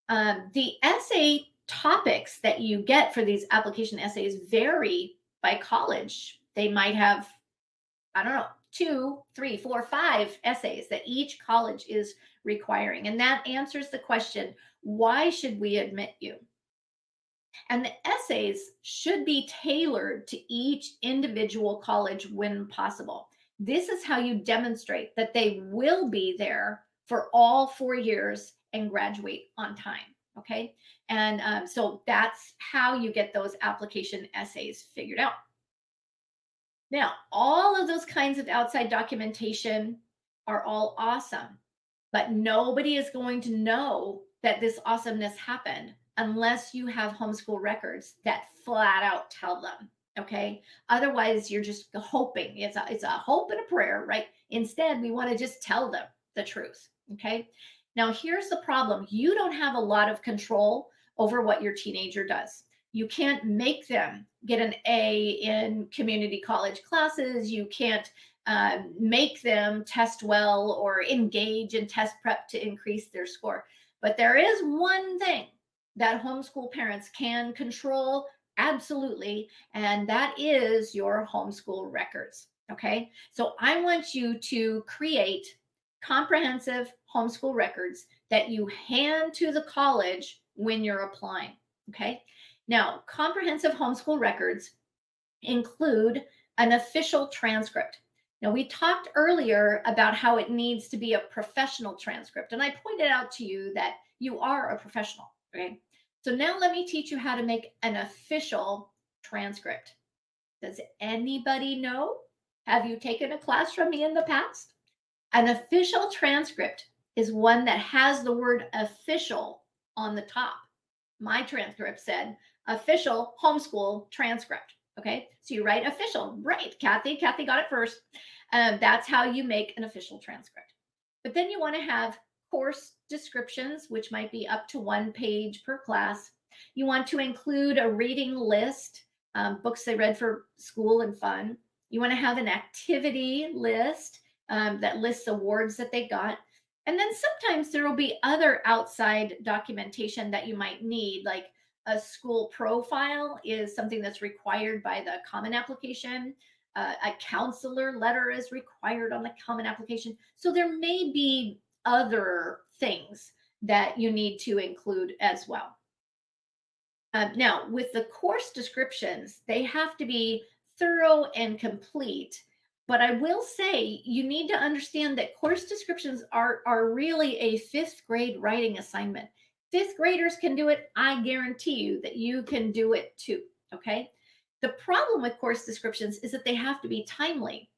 The essay topics that you get for these application essays vary by college. They might have, I don't know, 2, 3, 4, 5 essays that each college is requiring. And that answers the question, why should we admit you? And the essays should be tailored to each individual college when possible. This is how you demonstrate that they will be there for all 4 years and graduate on time. Okay. And so that's how you get those application essays figured out. Now, all of those kinds of outside documentation are all awesome, but nobody is going to know that this awesomeness happened unless you have homeschool records that flat out tell them. Okay. Otherwise, you're just hoping. It's a hope and a prayer, right? Instead, we want to just tell them the truth. Okay. Now, here's the problem. You don't have a lot of control over what your teenager does. You can't make them get an A in community college classes. You can't make them test well or engage in test prep to increase their score. But there is one thing that homeschool parents can control absolutely, and that is your homeschool records. Okay, so I want you to create comprehensive homeschool records that you hand to the college when you're applying. Okay, now comprehensive homeschool records include an official transcript. Now, we talked earlier about how it needs to be a professional transcript, and I pointed out to you that you are a professional, okay? So now let me teach you how to make an official transcript. Does anybody know? Have you taken a class from me in the past? An official transcript is one that has the word official on the top. My transcript said official homeschool transcript. Okay, so you write official, right? Kathy got it first. That's how you make an official transcript. But then you want to have course descriptions, which might be up to 1 page per class. You want to include a reading list, books they read for school and fun. You want to have an activity list that lists awards that they got. And then sometimes there will be other outside documentation that you might need, like a school profile is something that's required by the Common Application. A counselor letter is required on the Common Application. So there may be other things that you need to include as well. Now, with the course descriptions, they have to be thorough and complete. But I will say you need to understand that course descriptions are really a 5th grade writing assignment. 5th graders can do it. I guarantee you that you can do it too. Okay. The problem with course descriptions is that they have to be timely.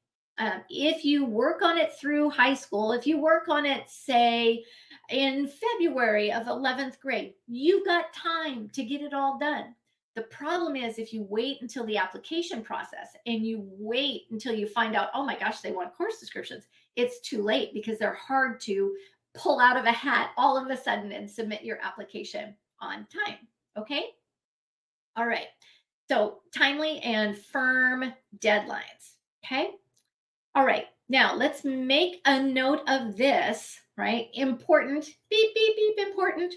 If you work on it through high school, if you work on it, say, in February of 11th grade, you've got time to get it all done. The problem is if you wait until the application process and you wait until you find out, oh my gosh, they want course descriptions, it's too late because they're hard to pull out of a hat all of a sudden and submit your application on time. Okay. All right. So timely and firm deadlines. Okay. All right. Now let's make a note of this, right? Important, beep, beep, beep, important.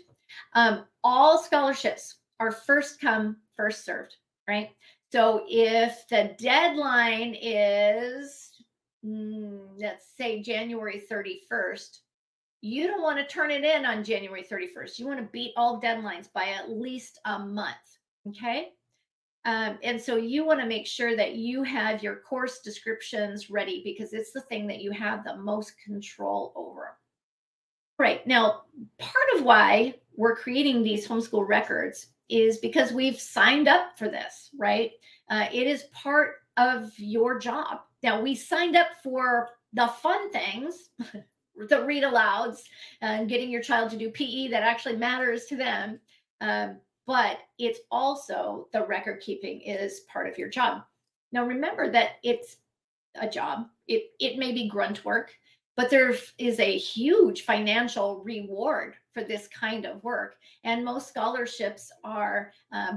All scholarships are first come, first served, right? So if the deadline is, let's say January 31st, you don't want to turn it in on January 31st. You want to beat all deadlines by at least a month, okay? And so you want to make sure that you have your course descriptions ready because it's the thing that you have the most control over. Right. Now, part of why we're creating these homeschool records is because we've signed up for this, right? It is part of your job. Now, we signed up for the fun things, the read alouds, and getting your child to do PE that actually matters to them. But it's also the record keeping is part of your job. Now, remember that it's a job. It may be grunt work, but there is a huge financial reward for this kind of work. And most scholarships are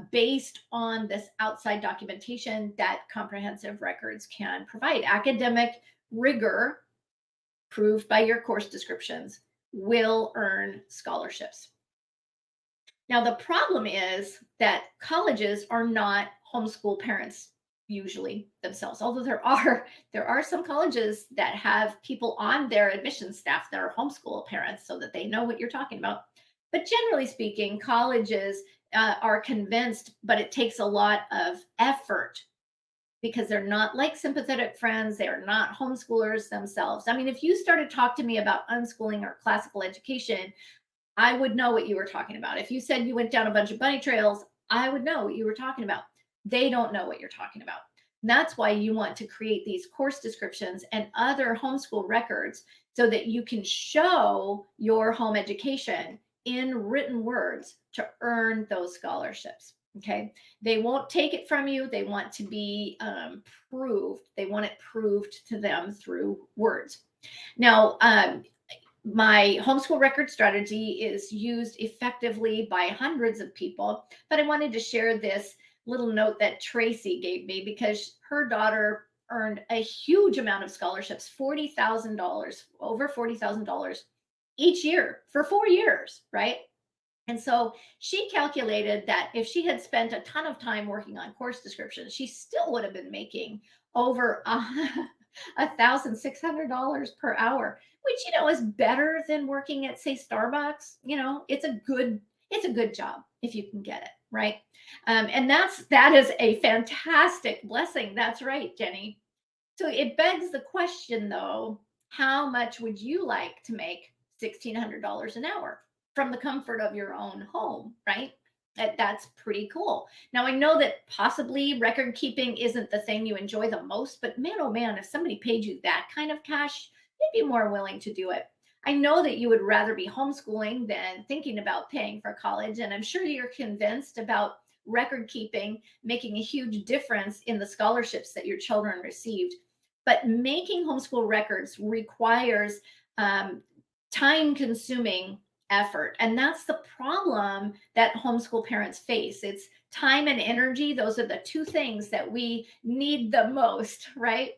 based on this outside documentation that comprehensive records can provide. Academic rigor, proved by your course descriptions, will earn scholarships. Now, the problem is that colleges are not homeschool parents. usually themselves. Although there are some colleges that have people on their admissions staff that are homeschool parents so that they know what you're talking about. But generally speaking, colleges are convinced, but it takes a lot of effort because they're not like sympathetic friends. They're not homeschoolers themselves. I mean, if you started to talk to me about unschooling or classical education, I would know what you were talking about. If you said you went down a bunch of bunny trails, I would know what you were talking about. They don't know what you're talking about. And that's why you want to create these course descriptions and other homeschool records so that you can show your home education in written words to earn those scholarships. Okay. They won't take it from you. They want to be proved. They want it proved to them through words. Now, my homeschool record strategy is used effectively by hundreds of people, but I wanted to share this little note that Tracy gave me because her daughter earned a huge amount of scholarships, $40,000, over $40,000 each year for 4 years, right? And so she calculated that if she had spent a ton of time working on course descriptions, she still would have been making over $1,600 per hour, which is better than working at, say, Starbucks. It's a good job if you can get it, right? And that is a fantastic blessing. That's right, Jenny. So it begs the question, though, how much would you like to make $1,600 an hour from the comfort of your own home, right? That's pretty cool. Now, I know that possibly record keeping isn't the thing you enjoy the most, but man, oh man, if somebody paid you that kind of cash, you'd be more willing to do it. I know that you would rather be homeschooling than thinking about paying for college, and I'm sure you're convinced about record keeping making a huge difference in the scholarships that your children received. But making homeschool records requires time consuming effort. And that's the problem that homeschool parents face. It's time and energy. Those are the two things that we need the most, right?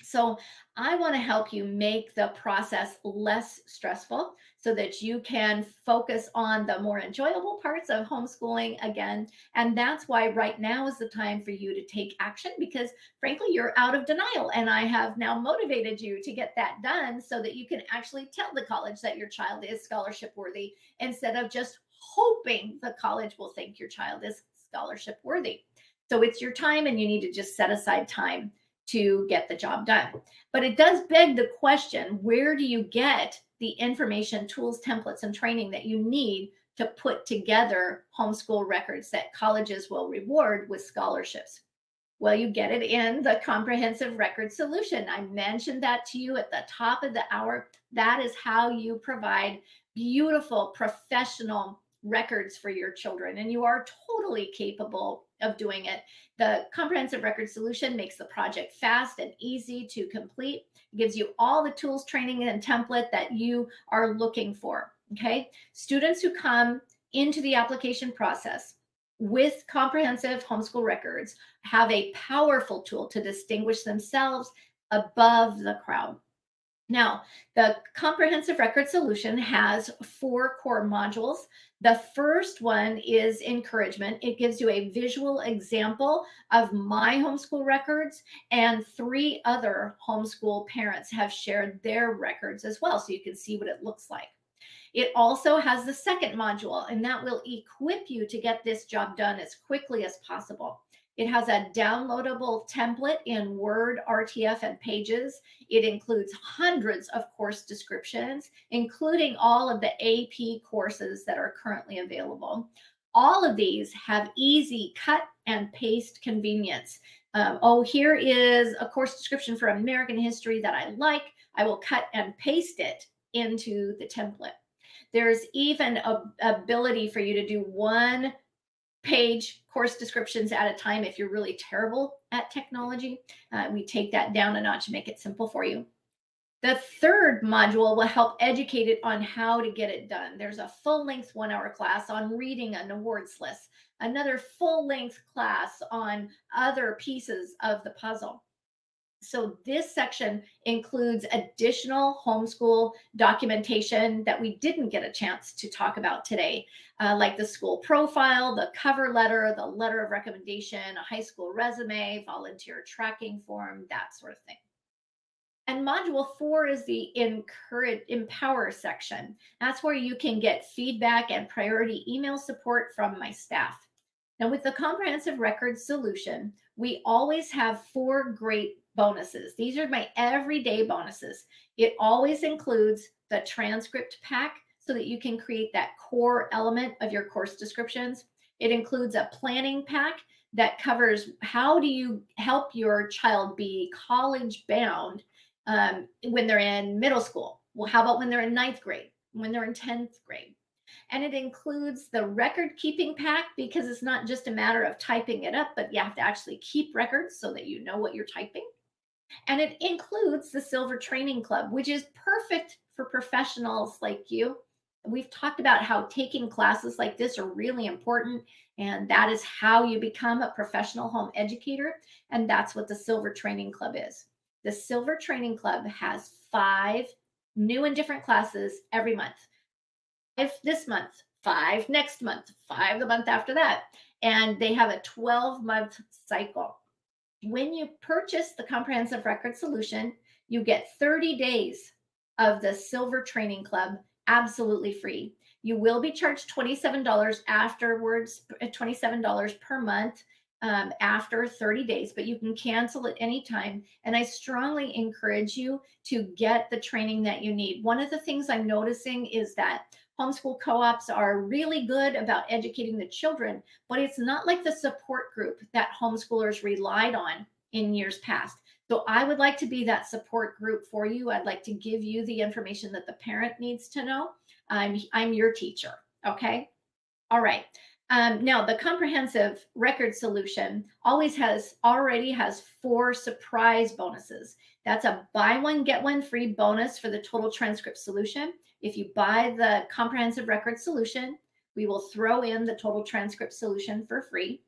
So I want to help you make the process less stressful so that you can focus on the more enjoyable parts of homeschooling again. And that's why right now is the time for you to take action because frankly, you're out of denial. And I have now motivated you to get that done so that you can actually tell the college that your child is scholarship worthy instead of just hoping the college will think your child is scholarship worthy. So it's your time and you need to just set aside time to get the job done. But it does beg the question, where do you get the information, tools, templates, and training that you need to put together homeschool records that colleges will reward with scholarships? Well, you get it in the comprehensive record solution. I mentioned that to you at the top of the hour. That is how you provide beautiful, professional records for your children, and you are totally capable of doing it. The comprehensive record solution makes the project fast and easy to complete. It gives you all the tools, training, and template that you are looking for. Okay. Students who come into the application process with comprehensive homeschool records have a powerful tool to distinguish themselves above the crowd. Now, the comprehensive record solution has 4 core modules. The first one is encouragement. It gives you a visual example of my homeschool records, and 3 other homeschool parents have shared their records as well, so you can see what it looks like. It also has the second module, and that will equip you to get this job done as quickly as possible. It has a downloadable template in Word, RTF, and Pages. It includes hundreds of course descriptions, including all of the AP courses that are currently available. All of these have easy cut and paste convenience. Here is a course description for American history that I like. I will cut and paste it into the template. There's even an ability for you to do 1-page course descriptions at a time if you're really terrible at technology. We take that down a notch to make it simple for you. The third module will help educate it on how to get it done. There's a full-length 1-hour class on reading an awards list, another full-length class on other pieces of the puzzle. So this section includes additional homeschool documentation that we didn't get a chance to talk about today, like the school profile, the cover letter, the letter of recommendation, a high school resume, volunteer tracking form, that sort of thing. And module 4 is the empower section. That's where you can get feedback and priority email support from my staff. Now, with the comprehensive record solution, we always have 4 great bonuses. These are my everyday bonuses. It always includes the transcript pack so that you can create that core element of your course descriptions. It includes a planning pack that covers how do you help your child be college bound when they're in middle school. Well, how about when they're in 9th grade, when they're in 10th grade? And it includes the record keeping pack because it's not just a matter of typing it up, but you have to actually keep records so that you know what you're typing. And it includes the Silver Training Club, which is perfect for professionals like you. We've talked about how taking classes like this are really important, and that is how you become a professional home educator. And that's what the Silver Training Club is. The Silver Training Club has 5 new and different classes every month. 5 this month, 5 next month, 5 the month after that. And they have a 12-month cycle. When you purchase the comprehensive record solution, you get 30 days of the Silver Training Club absolutely free. You will be charged $27 afterwards, $27 per month after 30 days, but you can cancel at any time. And I strongly encourage you to get the training that you need. One of the things I'm noticing is that homeschool co-ops are really good about educating the children, but it's not like the support group that homeschoolers relied on in years past. So I would like to be that support group for you. I'd like to give you the information that the parent needs to know. I'm your teacher. Okay. All right. Now the comprehensive record solution already has 4 surprise bonuses. That's a buy one, get one free bonus for the total transcript solution. If you buy the comprehensive record solution, we will throw in the total transcript solution for free.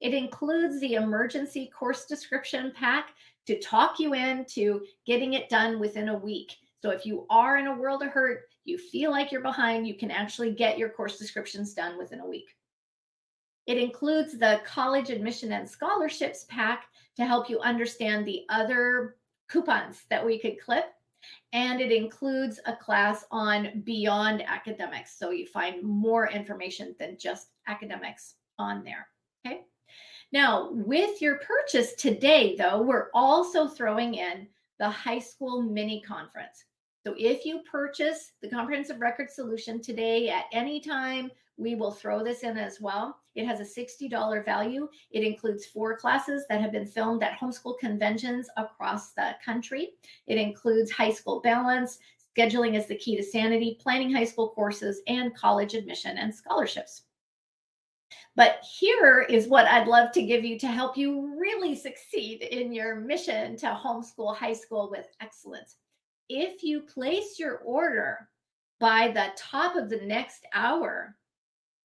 It includes the emergency course description pack to talk you into getting it done within a week. So if you are in a world of hurt, you feel like you're behind, you can actually get your course descriptions done within a week. It includes the college admission and scholarships pack to help you understand the other coupons that we could clip. And it includes a class on beyond academics. So you find more information than just academics on there. Okay. Now, with your purchase today, though, we're also throwing in the high school mini conference. So if you purchase the comprehensive record solution today at any time, we will throw this in as well. It has a $60 value. It includes 4 classes that have been filmed at homeschool conventions across the country. It includes high school balance, scheduling is the key to sanity, planning high school courses, and college admission and scholarships. But here is what I'd love to give you to help you really succeed in your mission to homeschool high school with excellence. If you place your order by the top of the next hour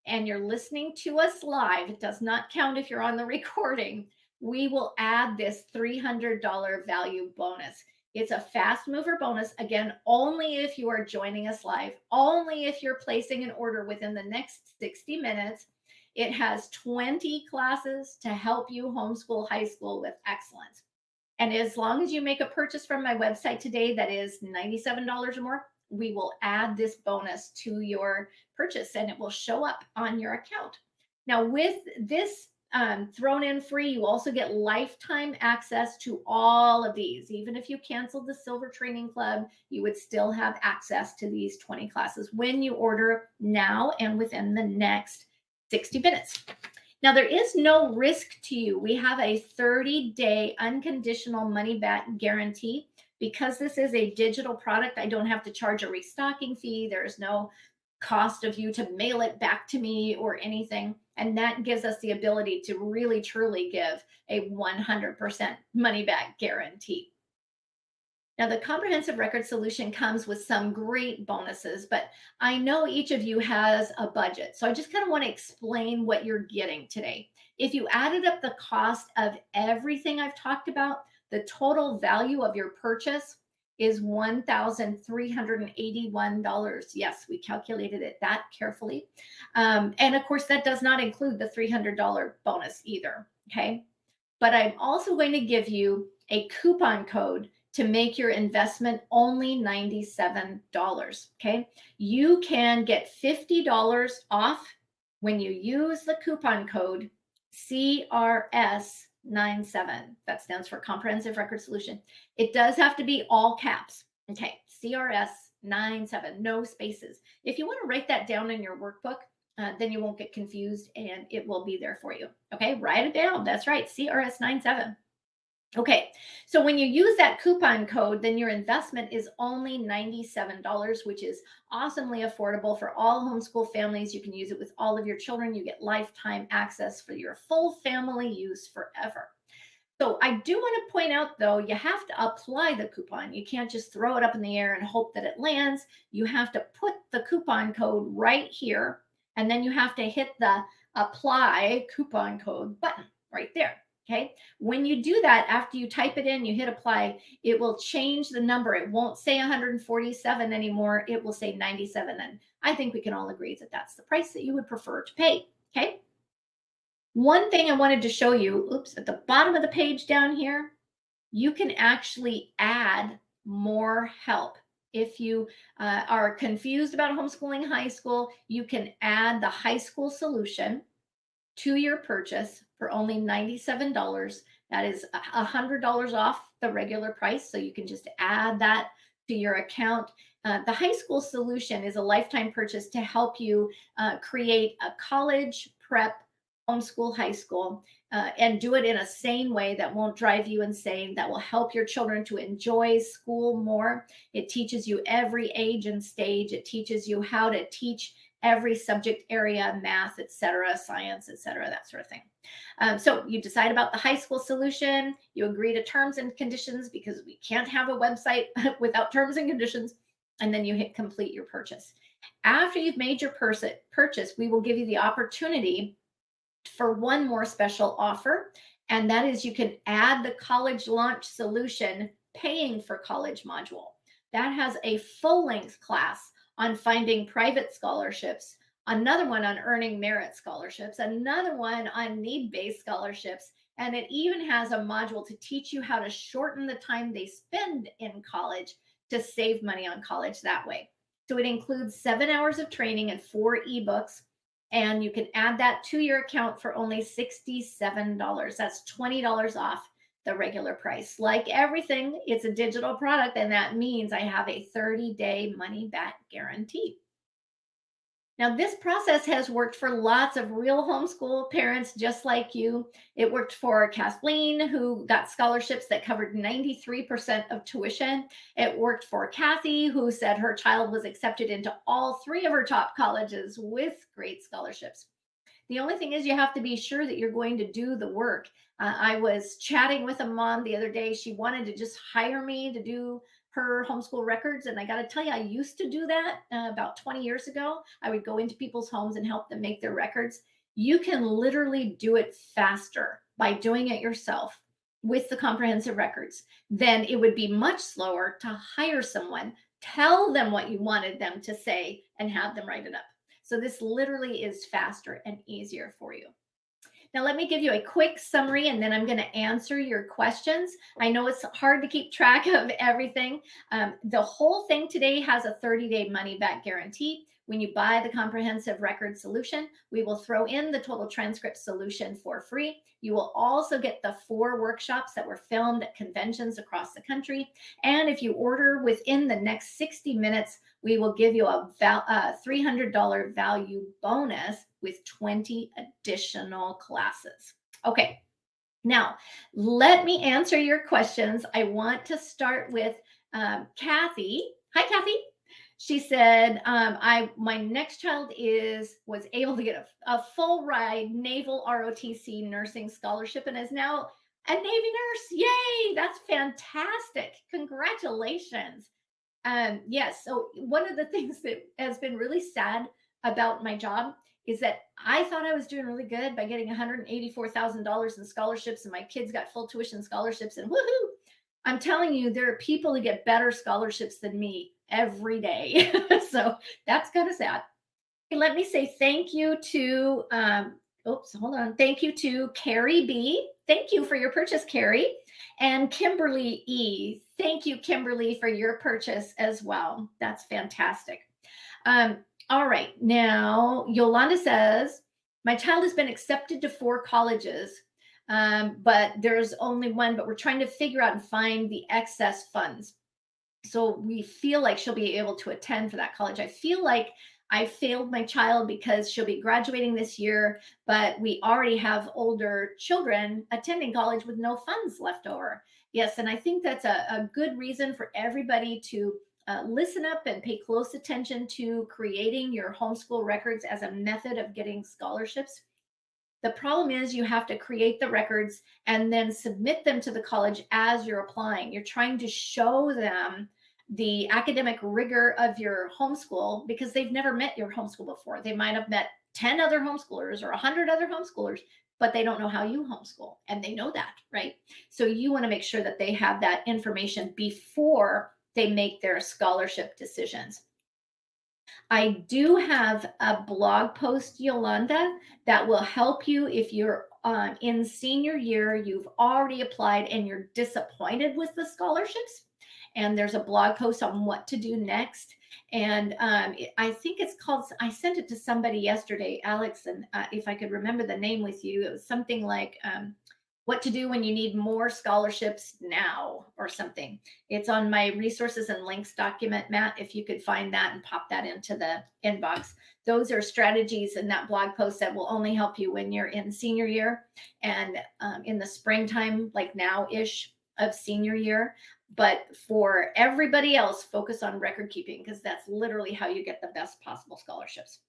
and you're listening to us live, it does not count if you're on the recording, we will add this $300 value bonus. It's a fast mover bonus. Again, only if you are joining us live, only if you're placing an order within the next 60 minutes. It has 20 classes to help you homeschool high school with excellence. And as long as you make a purchase from my website today that is $97 or more, we will add this bonus to your purchase and it will show up on your account. Now, with this thrown in free, you also get lifetime access to all of these. Even if you canceled the Silver Training Club, you would still have access to these 20 classes when you order now and within the next 60 minutes. Now, there is no risk to you. We have a 30-day unconditional money back guarantee. Because this is a digital product, I don't have to charge a restocking fee. There's no cost of you to mail it back to me or anything. And that gives us the ability to really, truly give a 100% money back guarantee. Now, the comprehensive record solution comes with some great bonuses, but I know each of you has a budget. So I just kind of want to explain what you're getting today. If you added up the cost of everything I've talked about, The total value of your purchase is $1,381. Yes, we calculated it that carefully. And of course, that does not include the $300 bonus either. Okay. But I'm also going to give you a coupon code to make your investment only $97. Okay. You can get $50 off when you use the coupon code CRS97. That stands for Comprehensive Record Solution. It does have to be all caps. Okay. CRS97, no spaces. If you want to write that down in your workbook, then you won't get confused and it will be there for you. Okay, write it down. That's right, CRS97. Okay, so when you use that coupon code, then your investment is only $97, which is awesomely affordable for all homeschool families. You can use it with all of your children. You get lifetime access for your full family use forever. So I do want to point out, though, you have to apply the coupon. You can't just throw it up in the air and hope that it lands. You have to put the coupon code right here, and then you have to hit the apply coupon code button right there. Okay. When you do that, after you type it in, you hit apply, it will change the number. It won't say 147 anymore. It will say 97. And I think we can all agree that that's the price that you would prefer to pay. Okay. One thing I wanted to show you, oops, at the bottom of the page down here, you can actually add more help. If you are confused about homeschooling high school, you can add the high school solution to your purchase for only $97. That is $100 off the regular price. So you can just add that to your account. The high school solution is a lifetime purchase to help you create a college prep homeschool high school and do it in a sane way that won't drive you insane, that will help your children to enjoy school more. It teaches you every age and stage. It teaches you how to teach every subject area, math, etc., science, etc., that sort of thing. So you decide about the high school solution. You agree to terms and conditions because we can't have a website without terms and conditions. And then you hit complete your purchase. After you've made your purchase, we will give you the opportunity for one more special offer, and that is you can add the college launch solution paying for college module. That has a full-length class on finding private scholarships, another one on earning merit scholarships, another one on need-based scholarships, and it even has a module to teach you how to shorten the time they spend in college to save money on college that way. So it includes 7 hours of training and 4 ebooks. And you can add that to your account for only $67. That's $20 off the regular price. Like everything, it's a digital product, and that means I have a 30-day money-back guarantee. Now, this process has worked for lots of real homeschool parents just like you. It worked for Kathleen, who got scholarships that covered 93% of tuition. It worked for Kathy, who said her child was accepted into all 3 of her top colleges with great scholarships. The only thing is you have to be sure that you're going to do the work. I was chatting with a mom the other day. She wanted to just hire me to do her homeschool records. And I got to tell you, I used to do that about 20 years ago. I would go into people's homes and help them make their records. You can literally do it faster by doing it yourself with the comprehensive records. Then it would be much slower to hire someone, tell them what you wanted them to say, and have them write it up. So this literally is faster and easier for you. Now, let me give you a quick summary, and then I'm going to answer your questions. I know it's hard to keep track of everything. The whole thing today has a 30-day money-back guarantee. When you buy the comprehensive record solution, we will throw in the total transcript solution for free. You will also get the 4 workshops that were filmed at conventions across the country. And if you order within the next 60 minutes, we will give you a $300 value bonus with 20 additional classes. Okay, now let me answer your questions. I want to start with Kathy. Hi, Kathy. She said, my next child was able to get a full ride Naval ROTC nursing scholarship and is now a Navy nurse. Yay, that's fantastic. Congratulations. Yes, so one of the things that has been really sad about my job is that I thought I was doing really good by getting $184,000 in scholarships, and my kids got full tuition scholarships, and woohoo! I'm telling you, there are people who get better scholarships than me every day. So that's kind of sad. Let me say thank you to, oops, hold on. Thank you to Carrie B. Thank you for your purchase, Carrie. And Kimberly E. Thank you, Kimberly, for your purchase as well. That's fantastic. All right. Now, Yolanda says, my child has been accepted to 4 colleges, but there's only one, but we're trying to figure out and find the excess funds. So we feel like she'll be able to attend for that college. I feel like I failed my child because she'll be graduating this year, but we already have older children attending college with no funds left over. Yes, and I think that's a good reason for everybody to listen up and pay close attention to creating your homeschool records as a method of getting scholarships. The problem is you have to create the records and then submit them to the college as you're applying. You're trying to show them the academic rigor of your homeschool because they've never met your homeschool before. They might have met 10 other homeschoolers or 100 other homeschoolers, but they don't know how you homeschool, and they know that, right? So you want to make sure that they have that information before they make their scholarship decisions. I do have a blog post, Yolanda, that will help you if you're in senior year, you've already applied and you're disappointed with the scholarships. And there's a blog post on what to do next. And I think it's called, I sent it to somebody yesterday, Alex, and if I could remember the name with you, it was something like what to do when you need more scholarships now or something. It's on my resources and links document, Matt, if you could find that and pop that into the inbox. Those are strategies in that blog post that will only help you when you're in senior year and in the springtime, like now-ish of senior year. But for everybody else, focus on record keeping because that's literally how you get the best possible scholarships.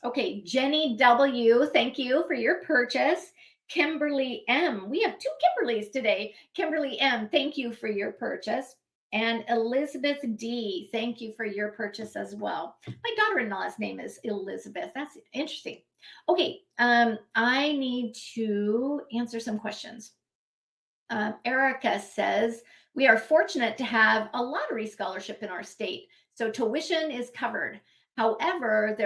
Okay, Jenny W., thank you for your purchase. Kimberly M., we have 2 Kimberlys today. Kimberly M., thank you for your purchase. And Elizabeth D., thank you for your purchase as well. My daughter-in-law's name is Elizabeth. That's interesting. Okay, I need to answer some questions. Erica says, we are fortunate to have a lottery scholarship in our state, so tuition is covered. However,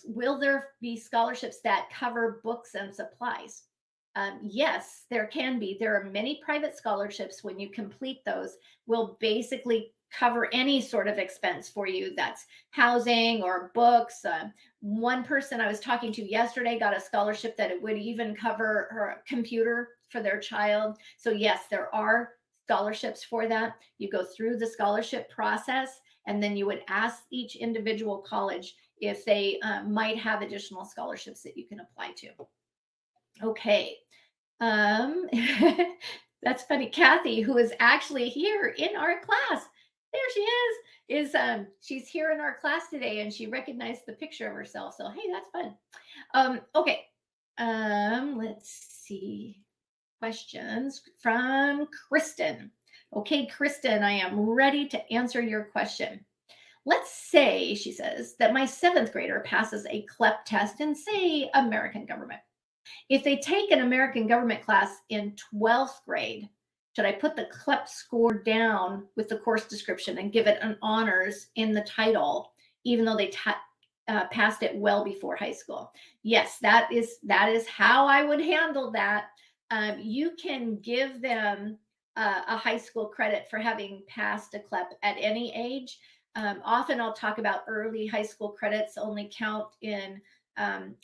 will there be scholarships that cover books and supplies? Yes, there can be. There are many private scholarships. When you complete those, will basically cover any sort of expense for you. That's housing or books. One person I was talking to yesterday got a scholarship that it would even cover her computer for their child. So yes, there are scholarships for that. You go through the scholarship process, and then you would ask each individual college if they might have additional scholarships that you can apply to. Okay. That's funny. Kathy, who is actually here in our class, there she is she's here in our class today, and she recognized the picture of herself. So, hey, that's fun. Okay. Let's see. Questions from Kristen. Okay, Kristen, I am ready to answer your question. Let's say, she says, that my 7th grader passes a CLEP test in, say, American government. If they take an American government class in 12th grade, should I put the CLEP score down with the course description and give it an honors in the title, even though they passed it well before high school? Yes, that is how I would handle that. You can give them a high school credit for having passed a CLEP at any age. Often I'll talk about early high school credits only count in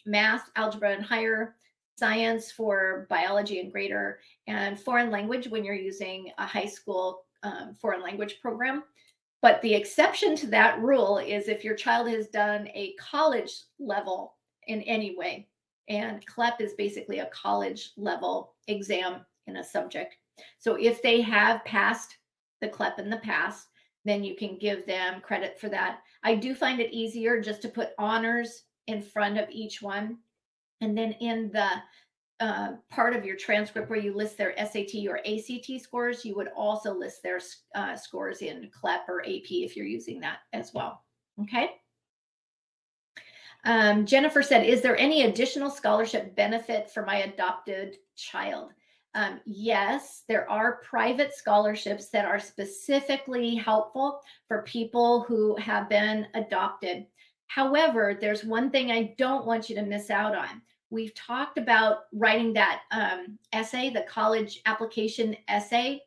math, algebra, and higher, science for biology and greater, and foreign language when you're using a high school foreign language program. But the exception to that rule is if your child has done a college level in any way. And CLEP is basically a college level exam in a subject. So if they have passed the CLEP in the past, then you can give them credit for that. I do find it easier just to put honors in front of each one. And then in the part of your transcript where you list their SAT or ACT scores, you would also list their scores in CLEP or AP if you're using that as well. Okay. Jennifer said, is there any additional scholarship benefit for my adopted child? Yes, there are private scholarships that are specifically helpful for people who have been adopted. However, there's one thing I don't want you to miss out on. We've talked about writing that essay, the college application essay.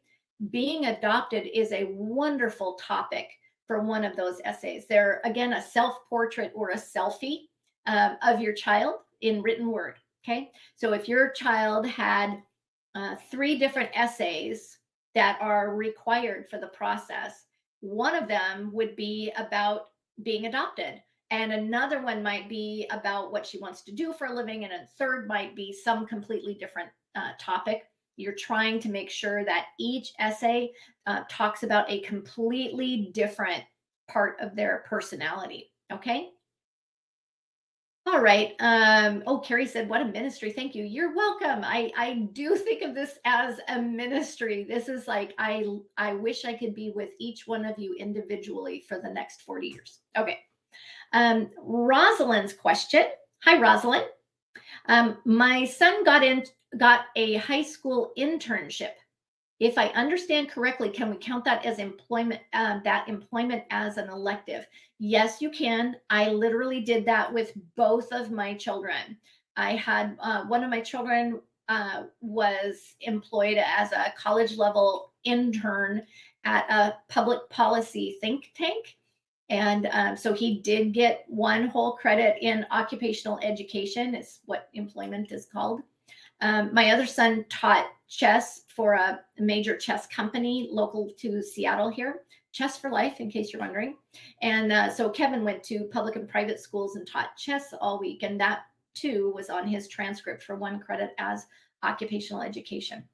Being adopted is a wonderful topic for one of those essays. They're, again, a self portrait or a selfie of your child in written word. Okay. So if your child had 3 different essays that are required for the process, one of them would be about being adopted. And another one might be about what she wants to do for a living. And a third might be some completely different topic. You're trying to make sure that each essay talks about a completely different part of their personality. Okay. All right. Oh, Carrie said, what a ministry. Thank you. You're welcome. I do think of this as a ministry. This is like, I wish I could be with each one of you individually for the next 40 years. Okay. Rosalind's question. Hi, Rosalind. My son got a high school internship. If I understand correctly, can we count that as employment, as an elective? Yes, you can. I literally did that with both of my children. I had one of my children was employed as a college level intern at a public policy think tank. And so he did get 1 whole credit in occupational education, is what employment is called. My other son taught chess for a major chess company local to Seattle here, Chess for Life, in case you're wondering. And so Kevin went to public and private schools and taught chess all week. And that too was on his transcript for 1 credit as occupational education.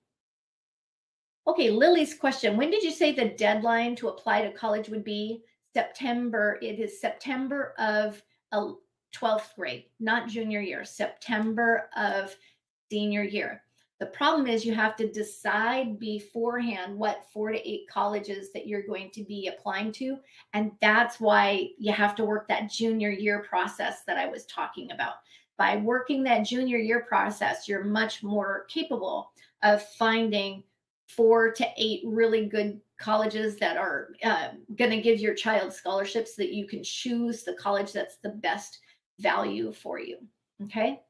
Okay, Lily's question. When did you say the deadline to apply to college would be? September. It is September of 12th grade, not junior year, September of senior year. The problem is you have to decide beforehand what 4 to 8 colleges that you're going to be applying to. And that's why you have to work that junior year process that I was talking about. By working that junior year process, you're much more capable of finding 4 to 8 really good colleges that are going to give your child scholarships so that you can choose the college that's the best value for you. Okay.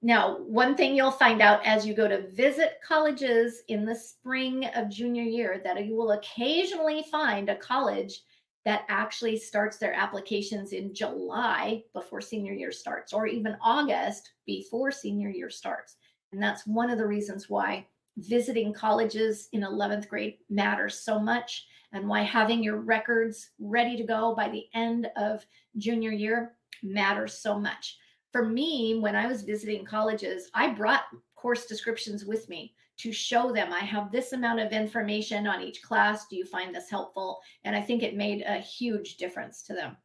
Now, one thing you'll find out as you go to visit colleges in the spring of junior year, that you will occasionally find a college that actually starts their applications in July before senior year starts, or even August before senior year starts. And that's one of the reasons why visiting colleges in 11th grade matters so much, and why having your records ready to go by the end of junior year matters so much. For me, when I was visiting colleges, I brought course descriptions with me to show them I have this amount of information on each class. Do you find this helpful? And I think it made a huge difference to them.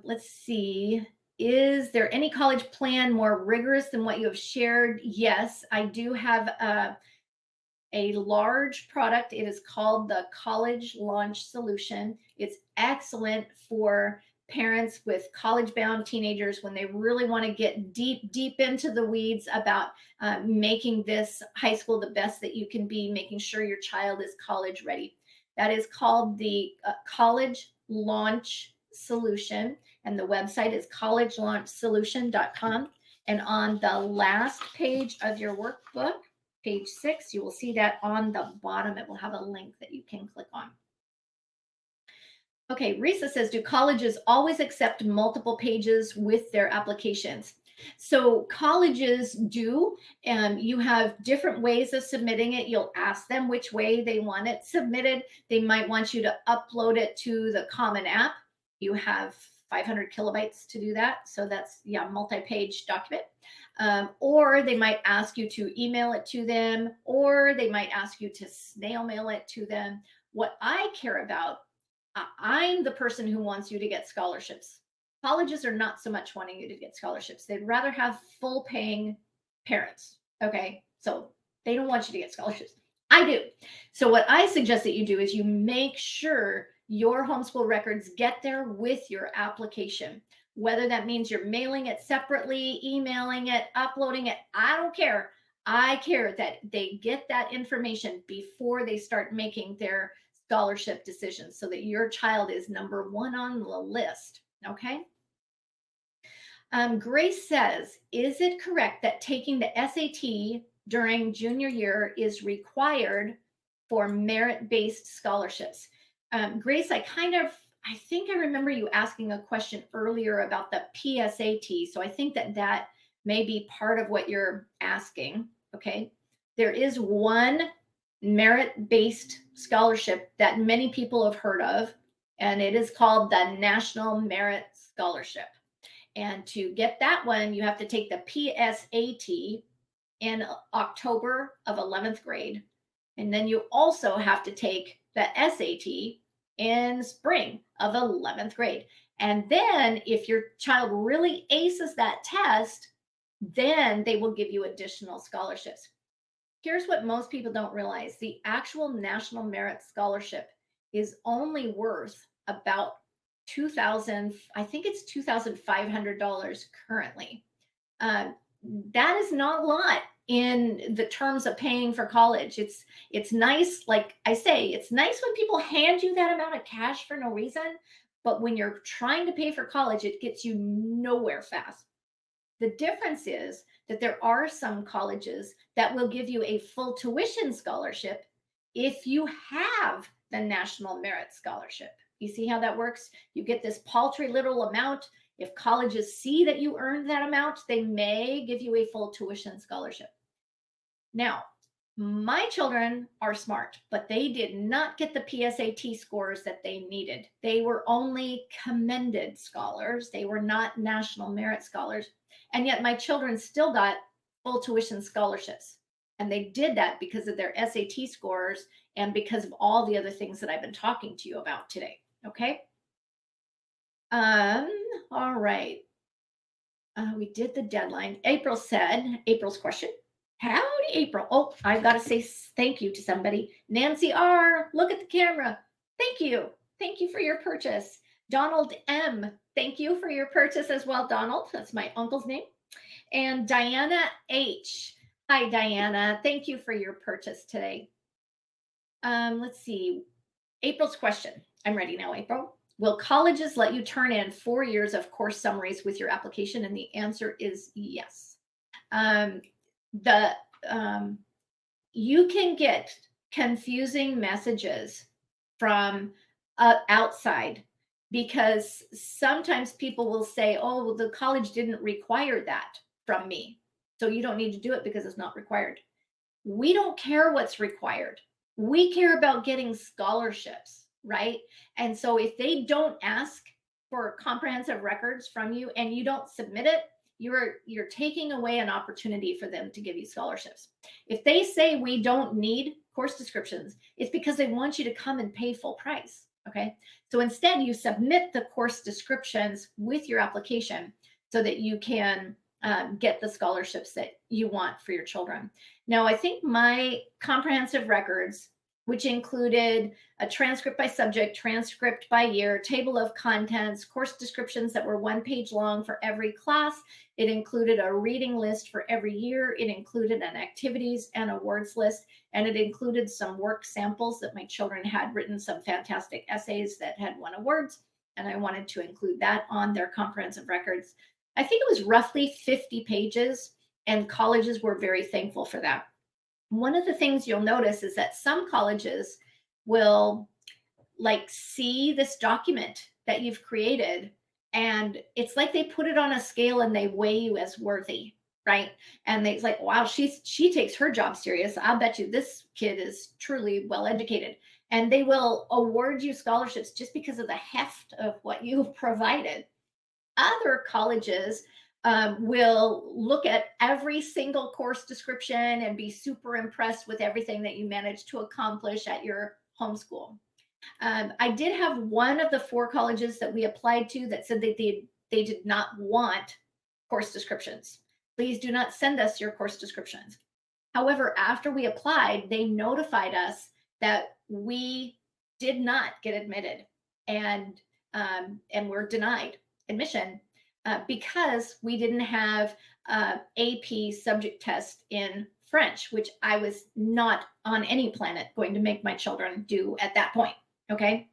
Let's see. Is there any college plan more rigorous than what you have shared? Yes, I do have a large product. It is called the College Launch Solution. It's excellent for parents with college-bound teenagers when they really want to get deep into the weeds about making this high school the best that you can be, making sure your child is college ready. That is called the College Launch Solution, and the website is collegelaunchsolution.com. And on the last page of your workbook, page 6, you will see that on the bottom it will have a link that you can click on. Okay, Risa says, do colleges always accept multiple pages with their applications? So colleges do, and you have different ways of submitting it. You'll ask them which way they want it submitted. They might want you to upload it to the Common App. You have 500 kilobytes to do that. So that's, yeah, multi-page document. Or they might ask you to email it to them, or they might ask you to snail mail it to them. What I care about, I'm the person who wants you to get scholarships. Colleges are not so much wanting you to get scholarships. They'd rather have full paying parents. Okay. So they don't want you to get scholarships. I do. So what I suggest that you do is you make sure your homeschool records get there with your application. Whether that means you're mailing it separately, emailing it, uploading it, I don't care. I care that they get that information before they start making their scholarship decisions so that your child is number one on the list. Okay. Grace says, is it correct that taking the SAT during junior year is required for merit-based scholarships? Grace, I think I remember you asking a question earlier about the PSAT. So I think that may be part of what you're asking. Okay. There is one merit-based scholarship that many people have heard of, and it is called the National Merit Scholarship. And to get that one, you have to take the PSAT in October of 11th grade. And then you also have to take the SAT in spring of 11th grade. And then if your child really aces that test, then they will give you additional scholarships. Here's what most people don't realize. The actual National Merit Scholarship is only worth about 2,000, I think it's $2,500 currently. That is not a lot in the terms of paying for college. It's nice, like I say, it's nice when people hand you that amount of cash for no reason, but when you're trying to pay for college, it gets you nowhere fast. The difference is that there are some colleges that will give you a full tuition scholarship if you have the National Merit Scholarship. You see how that works? You get this paltry little amount. If colleges see that you earned that amount, they may give you a full tuition scholarship. Now, my children are smart, but they did not get the PSAT scores that they needed. They were only commended scholars. They were not National Merit Scholars. And yet my children still got full tuition scholarships. And they did that because of their SAT scores and because of all the other things that I've been talking to you about today. Okay. All right. We did the deadline. April's question. Howdy, April. Oh, I've got to say thank you to somebody. Nancy R., look at the camera. Thank you. Thank you for your purchase. Donald M., thank you for your purchase as well, Donald. That's my uncle's name. And Diana H. Hi, Diana. Thank you for your purchase today. Let's see. April's question. I'm ready now, April. Will colleges let you turn in 4 years of course summaries with your application? And the answer is yes. You can get confusing messages from outside, because sometimes people will say, oh, well, the college didn't require that from me, so you don't need to do it because it's not required. We don't care what's required. We care about getting scholarships, right? And so if they don't ask for comprehensive records from you and you don't submit it, you're taking away an opportunity for them to give you scholarships. If they say we don't need course descriptions, it's because they want you to come and pay full price. Okay. So instead you submit the course descriptions with your application so that you can get the scholarships that you want for your children. Now, I think my comprehensive records, which included a transcript by subject, transcript by year, table of contents, course descriptions that were 1 page long for every class. It included a reading list for every year. It included an activities and awards list, and it included some work samples that my children had written, some fantastic essays that had won awards, and I wanted to include that on their comprehensive records. I think it was roughly 50 pages, and colleges were very thankful for that. One of the things you'll notice is that some colleges will see this document that you've created, and it's like they put it on a scale and they weigh you as worthy, right? And it's like, wow, she takes her job serious. I'll bet you this kid is truly well educated. And they will award you scholarships just because of the heft of what you've provided. Other colleges will look at every single course description and be super impressed with everything that you managed to accomplish at your homeschool. I did have one of the 4 colleges that we applied to that said that they did not want course descriptions. Please do not send us your course descriptions. However, after we applied, they notified us that we did not get admitted and were denied admission because we didn't have AP subject test in French, which I was not on any planet going to make my children do at that point. Okay.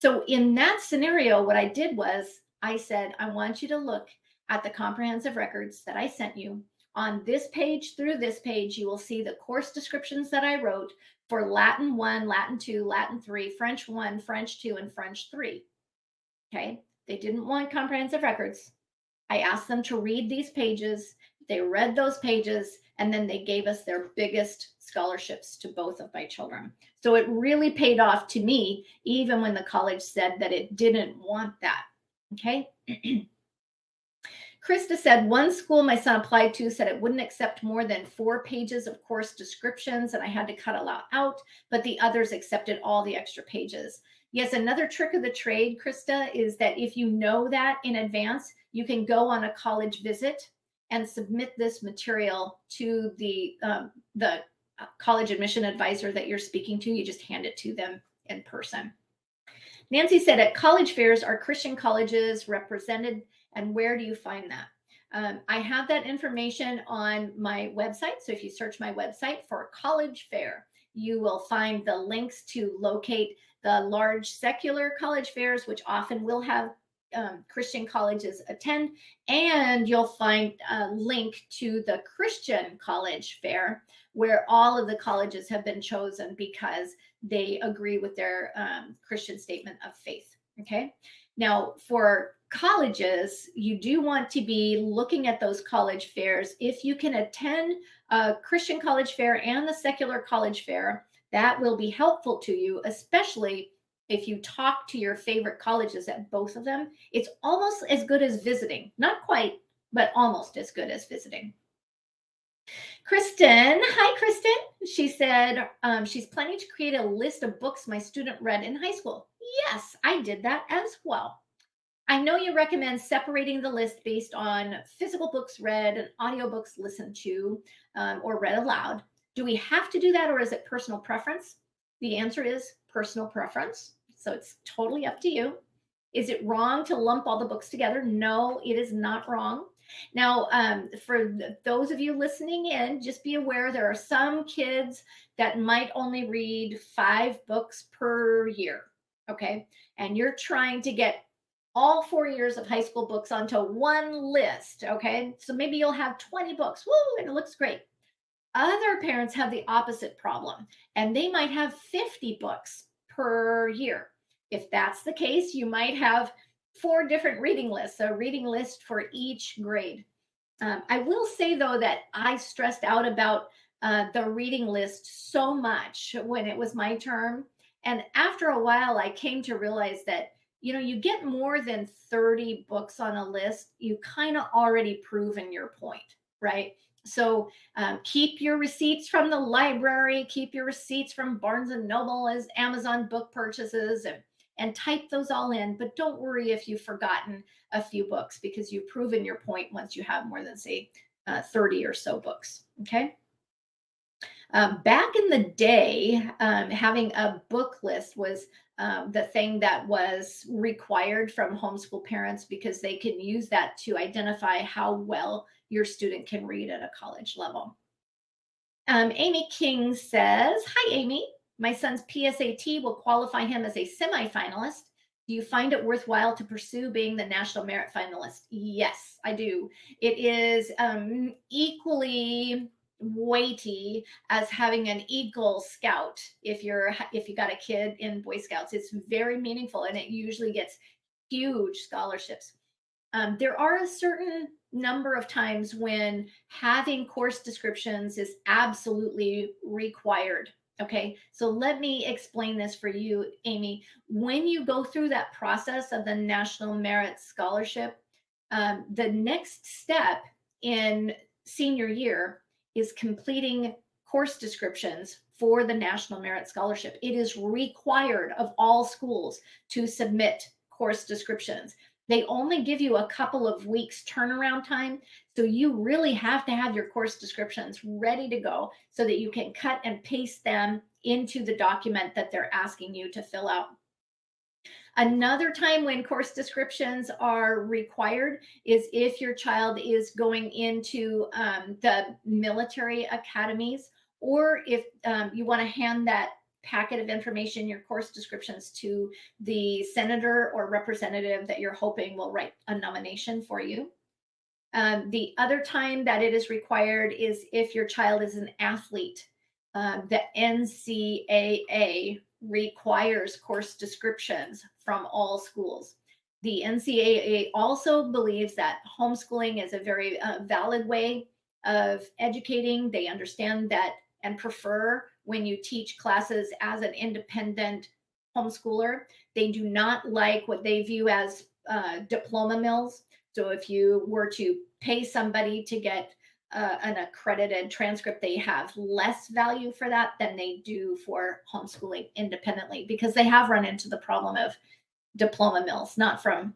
So in that scenario, what I did was I said, I want you to look at the comprehensive records that I sent you. On this page through this page, you will see the course descriptions that I wrote for Latin 1, Latin 2, Latin 3, French 1, French 2, and French 3. Okay. They didn't want comprehensive records. I asked them to read these pages. They read those pages, and then they gave us their biggest scholarships to both of my children. So it really paid off to me, even when the college said that it didn't want that. Okay. Krista said, one school my son applied to said it wouldn't accept more than 4 pages of course descriptions, and I had to cut a lot out, but the others accepted all the extra pages. Yes, another trick of the trade, Krista, is that if you know that in advance, you can go on a college visit and submit this material to the college admission advisor that you're speaking to. You just hand it to them in person. Nancy said, at college fairs, are Christian colleges represented, and where do you find that? I have that information on my website. So if you search my website for college fair, you will find the links to locate the large secular college fairs, which often will have Christian colleges attend, and you'll find a link to the Christian college fair, where all of the colleges have been chosen because they agree with their Christian statement of faith. Okay. Now, for colleges, you do want to be looking at those college fairs. If you can attend a Christian college fair and the secular college fair, that will be helpful to you, especially if you talk to your favorite colleges at both of them. It's almost as good as visiting. Not quite, but almost as good as visiting. Kristen, hi, Kristen. She said she's planning to create a list of books my student read in high school. Yes, I did that as well. I know you recommend separating the list based on physical books read and audiobooks listened to or read aloud. Do we have to do that, or is it personal preference? The answer is personal preference. So it's totally up to you. Is it wrong to lump all the books together? No, it is not wrong. Now, for those of you listening in, just be aware there are some kids that might only read 5 books per year. Okay. And you're trying to get all 4 years of high school books onto one list. Okay. So maybe you'll have 20 books. Woo, and it looks great. Other parents have the opposite problem, and they might have 50 books per year. If that's the case, you might have 4 different reading lists, a reading list for each grade. I will say, though, that I stressed out about the reading list so much when it was my term. And after a while, I came to realize that, you get more than 30 books on a list, you kind of already proven your point, right? So keep your receipts from the library, keep your receipts from Barnes and Noble as Amazon book purchases, and type those all in. But don't worry if you've forgotten a few books, because you've proven your point once you have more than, say, 30 or so books. Okay. Back in the day, having a book list was the thing that was required from homeschool parents, because they can use that to identify how well your student can read at a college level. Amy King says, hi, Amy. My son's PSAT will qualify him as a semifinalist. Do you find it worthwhile to pursue being the national merit finalist? Yes, I do. It is equally weighty as having an Eagle Scout. If you got a kid in Boy Scouts, it's very meaningful, and it usually gets huge scholarships. There are a certain number of times when having course descriptions is absolutely required. Okay, so let me explain this for you, Amy. When you go through that process of the National Merit Scholarship, the next step in senior year is completing course descriptions for the National Merit Scholarship. It is required of all schools to submit course descriptions. They only give you a couple of weeks turnaround time. So you really have to have your course descriptions ready to go so that you can cut and paste them into the document that they're asking you to fill out. Another time when course descriptions are required is if your child is going into the military academies, or if you want to hand that packet of information, your course descriptions, to the senator or representative that you're hoping will write a nomination for you. The other time that it is required is if your child is an athlete. The NCAA requires course descriptions from all schools. The NCAA also believes that homeschooling is a very valid way of educating. They understand that and prefer when you teach classes as an independent homeschooler. They do not like what they view as diploma mills. So if you were to pay somebody to get an accredited transcript, they have less value for that than they do for homeschooling independently, because they have run into the problem of diploma mills, not from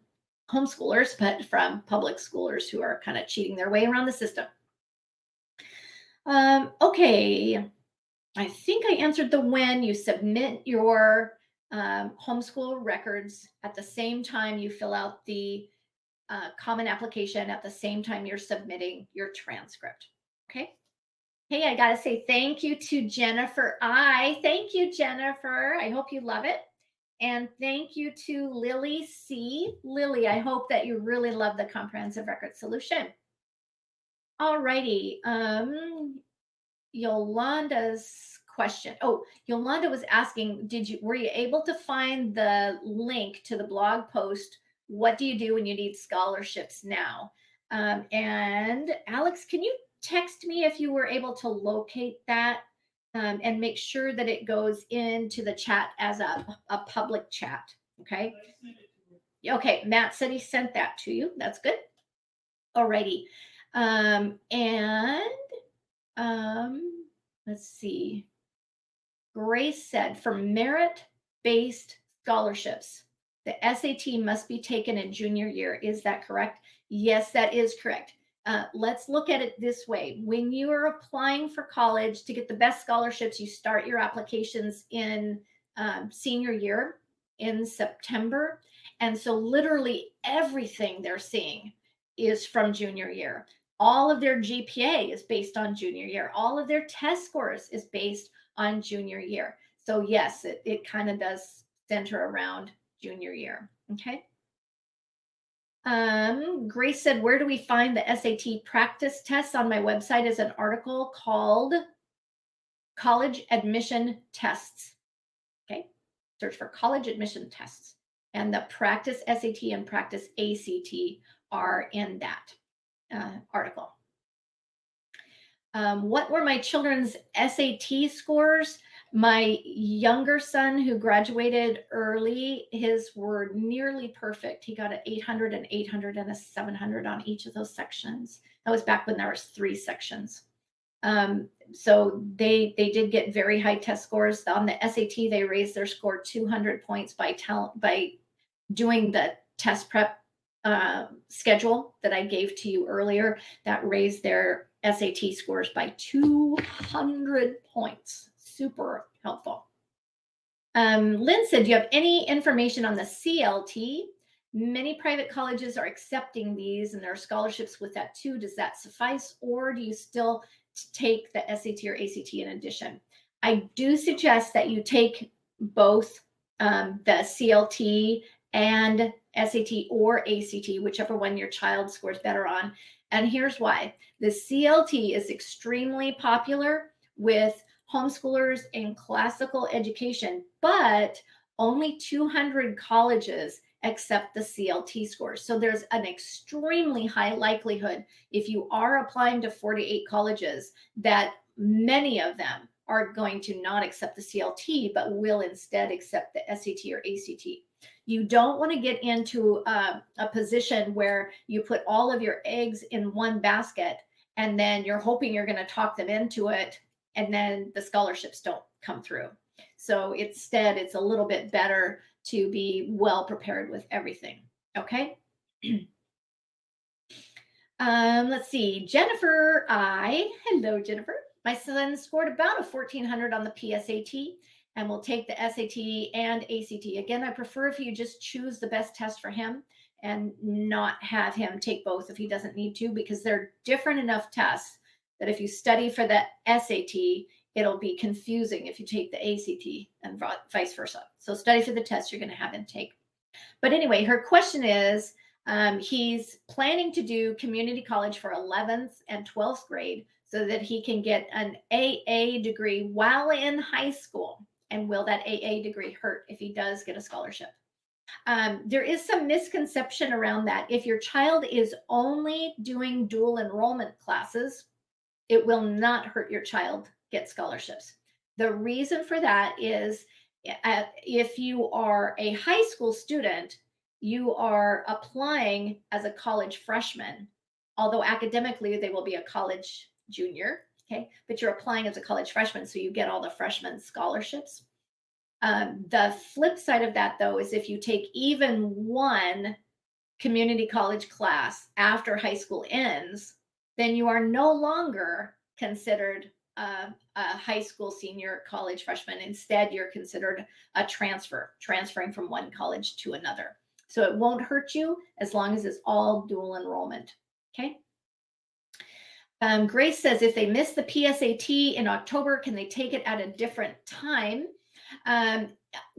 homeschoolers, but from public schoolers who are kind of cheating their way around the system. Okay, I think I answered the when. You submit your homeschool records at the same time you fill out the common application, at the same time you're submitting your transcript. Okay. Hey, I got to say thank you to Jennifer I. Thank you, Jennifer. I hope you love it. And thank you to Lily C. Lily, I hope that you really love the comprehensive record solution. All righty. Yolanda's question. Oh, Yolanda was asking, were you able to find the link to the blog post? What do you do when you need scholarships now? And Alex, can you text me if you were able to locate that, and make sure that it goes into the chat as a public chat? Okay. Okay. Matt said he sent that to you. That's good. Alrighty. Let's see. Grace said, for merit-based scholarships, the SAT must be taken in junior year. Is that correct? Yes, that is correct. Let's look at it this way. When you are applying for college to get the best scholarships, you start your applications in senior year in September. And so literally everything they're seeing is from junior year. All of their GPA is based on junior year. All of their test scores is based on junior year. So yes, it kind of does center around junior year. Okay. Grace said, where do we find the SAT practice tests? On my website is an article called College Admission Tests. Okay. Search for college admission tests. And the practice SAT and practice ACT are in that article. What were my children's SAT scores? My younger son, who graduated early, his were nearly perfect. He got an 800, an 800, and a 700 on each of those sections. That was back when there was 3 sections. So they did get very high test scores. On the SAT, they raised their score 200 points by doing the test prep schedule that I gave to you earlier. That raised their SAT scores by 200 points. Super helpful. Lynn said, do you have any information on the CLT? Many private colleges are accepting these, and there are scholarships with that too. Does that suffice, or do you still take the SAT or ACT in addition? I do suggest that you take both the CLT and SAT or ACT, whichever one your child scores better on. And here's why. The CLT is extremely popular with homeschoolers in classical education, but only 200 colleges accept the CLT scores. So there's an extremely high likelihood, if you are applying to 48 colleges, that many of them are going to not accept the CLT, but will instead accept the SAT or ACT. You don't want to get into a position where you put all of your eggs in one basket and then you're hoping you're going to talk them into it, and then the scholarships don't come through. So instead, it's a little bit better to be well prepared with everything. Okay. Let's see. Jennifer I. Hello, Jennifer. My son scored about a 1400 on the PSAT and will take the SAT and ACT. Again, I prefer if you just choose the best test for him and not have him take both if he doesn't need to, because they're different enough tests that if you study for the SAT, it'll be confusing if you take the ACT and vice versa. So study for the test you're going to have him take. But anyway, her question is, he's planning to do community college for 11th and 12th grade so that he can get an AA degree while in high school. And will that AA degree hurt if he does get a scholarship? There is some misconception around that. If your child is only doing dual enrollment classes, it will not hurt your child get scholarships. The reason for that is if you are a high school student, you are applying as a college freshman, although academically they will be a college junior, okay? But you're applying as a college freshman, so you get all the freshman scholarships. The flip side of that, though, is if you take even one community college class after high school ends, then you are no longer considered a high school senior, college freshman. Instead, you're considered a transferring from one college to another. So it won't hurt you as long as it's all dual enrollment. Okay. Grace says, if they miss the PSAT in October, can they take it at a different time?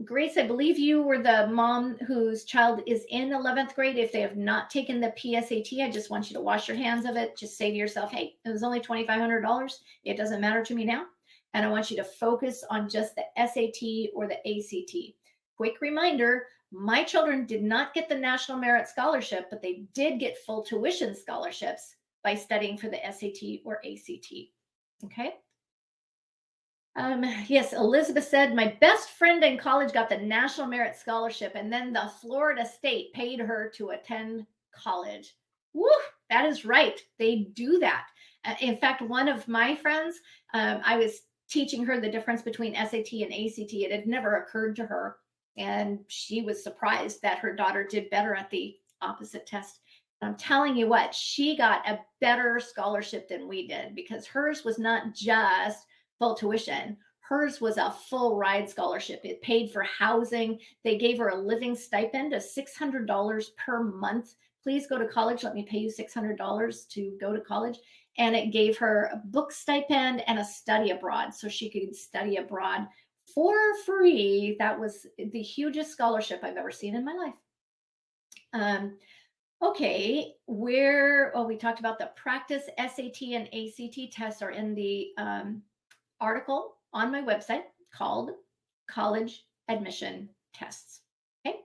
Grace, I believe you were the mom whose child is in 11th grade. If they have not taken the PSAT, I just want you to wash your hands of it. Just say to yourself, hey, it was only $2,500. It doesn't matter to me now. And I want you to focus on just the SAT or the ACT. Quick reminder, my children did not get the National Merit Scholarship, but they did get full tuition scholarships by studying for the SAT or ACT. Okay. Yes, Elizabeth said, my best friend in college got the National Merit Scholarship, and then the Florida State paid her to attend college. Woo, that is right. They do that. In fact, one of my friends, I was teaching her the difference between SAT and ACT. It had never occurred to her, and she was surprised that her daughter did better at the opposite test. I'm telling you what, she got a better scholarship than we did, because hers was not just full tuition. Hers was a full ride scholarship. It paid for housing. They gave her a living stipend of $600 per month. Please go to college. Let me pay you $600 to go to college. And it gave her a book stipend and a study abroad, so she could study abroad for free. That was the hugest scholarship I've ever seen in my life. Okay, we talked about the practice SAT and ACT tests are in the article on my website called College Admission Tests. Okay.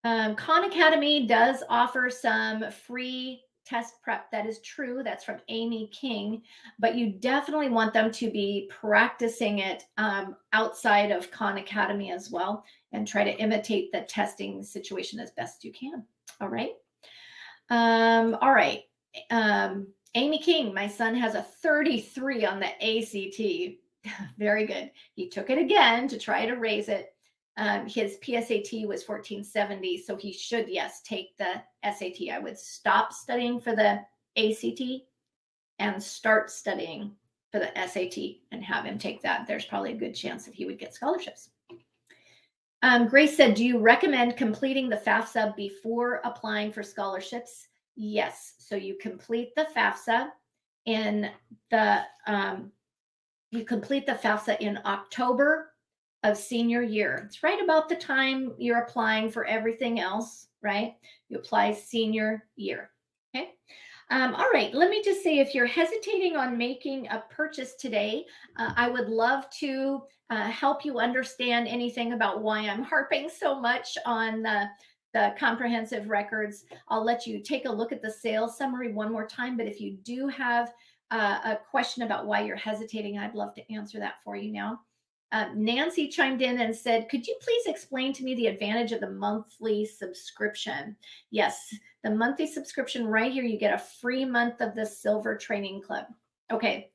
Khan Academy does offer some free test prep. That is true. That's from Amy King, but you definitely want them to be practicing it outside of Khan Academy as well, and try to imitate the testing situation as best you can. All right. All right. Amy King, my son has a 33 on the ACT. Very good. He took it again to try to raise it. His PSAT was 1470, so he should, yes, take the SAT. I would stop studying for the ACT and start studying for the SAT and have him take that. There's probably a good chance that he would get scholarships. Grace said, do you recommend completing the FAFSA before applying for scholarships? Yes. So you complete the FAFSA in October of senior year. It's right about the time you're applying for everything else, right? You apply senior year. Okay. All right. Let me just say, if you're hesitating on making a purchase today, I would love to help you understand anything about why I'm harping so much on the comprehensive records. I'll let you take a look at the sales summary one more time, but if you do have a question about why you're hesitating, I'd love to answer that for you now. Nancy chimed in and said, could you please explain to me the advantage of the monthly subscription? Yes, the monthly subscription right here, you get a free month of the Silver Training Club. Okay.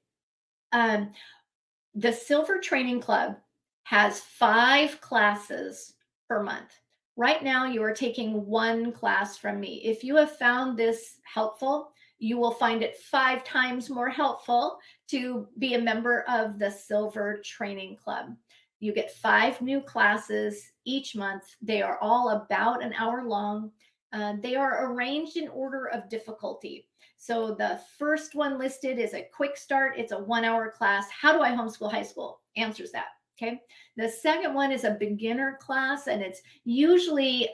The Silver Training Club has 5 classes per month. Right now, you are taking 1 class from me. If you have found this helpful, you will find it 5 times more helpful to be a member of the Silver Training Club. You get 5 new classes each month. They are all about an hour long. They are arranged in order of difficulty. So the first one listed is a quick start. It's a 1 hour class. How do I homeschool high school? Answers that. Okay. The second one is a beginner class, and it's usually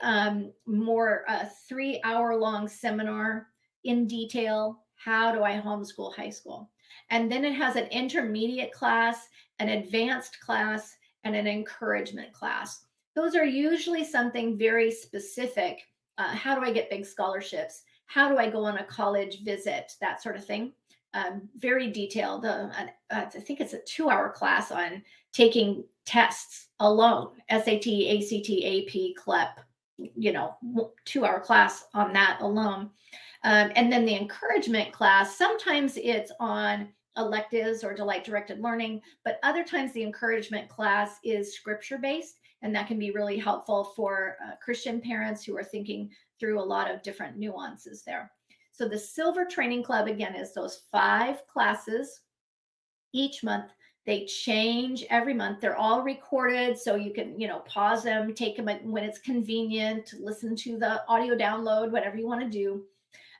more a 3 hour long seminar in detail. How do I homeschool high school? And then it has an intermediate class, an advanced class, and an encouragement class. Those are usually something very specific. How do I get big scholarships? How do I go on a college visit? That sort of thing. Very detailed. I think it's a 2 hour class on taking tests alone, SAT, ACT, AP, CLEP, 2 hour class on that alone. And then the encouragement class, sometimes it's on electives or delight directed learning, but other times the encouragement class is scripture based, and that can be really helpful for Christian parents who are thinking through a lot of different nuances there. So the Silver Training Club, again, is those 5 classes each month. They change every month. They're all recorded, so you can, pause them, take them when it's convenient, listen to the audio download, whatever you want to do.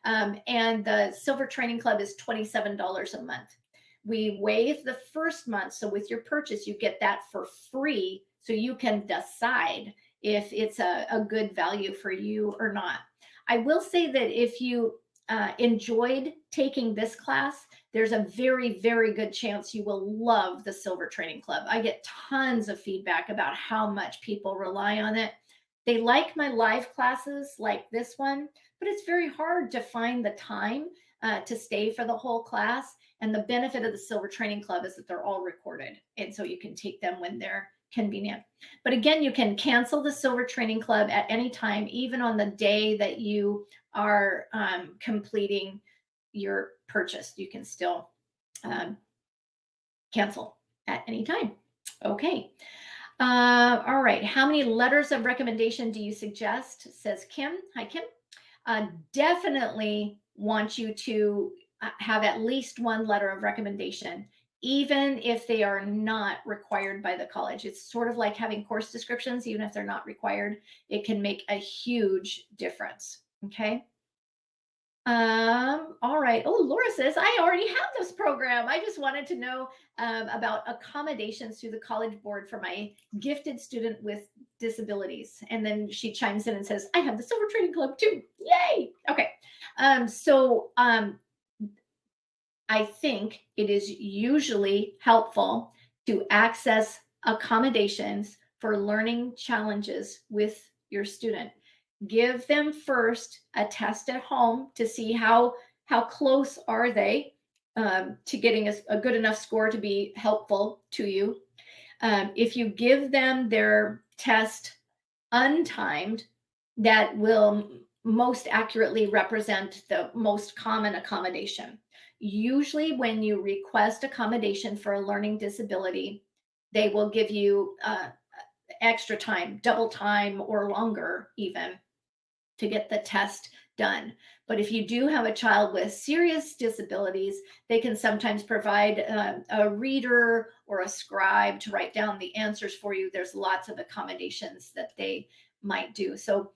And the Silver Training Club is $27 a month. We waive the first month. So with your purchase, you get that for free. So you can decide if it's a good value for you or not. I will say that if you enjoyed taking this class, there's a very, very good chance you will love the Silver Training Club. I get tons of feedback about how much people rely on it. They like my live classes like this one, but it's very hard to find the time to stay for the whole class. And the benefit of the Silver Training Club is that they're all recorded. And so you can take them when they're convenient. But again, you can cancel the Silver Training Club at any time, even on the day that you are completing your purchase. You can still cancel at any time. Okay. All right. How many letters of recommendation do you suggest? Says Kim. Hi, Kim. Definitely want you to have at least 1 letter of recommendation, even if they are not required by the college. It's sort of like having course descriptions, even if they're not required. It can make a huge difference. Okay. All right. Oh, Laura says, I already have this program. I just wanted to know about accommodations through the College Board for my gifted student with disabilities. And then she chimes in and says, I have the Silver Training Club too. Yay. Okay. I think it is usually helpful to access accommodations for learning challenges with your student. Give them first a test at home to see how close are they to getting a good enough score to be helpful to you. If you give them their test untimed, that will most accurately represent the most common accommodation. Usually when you request accommodation for a learning disability, they will give you extra time, double time or longer even, to get the test done. But if you do have a child with serious disabilities, they can sometimes provide a reader or a scribe to write down the answers for you. There's lots of accommodations that they might do. So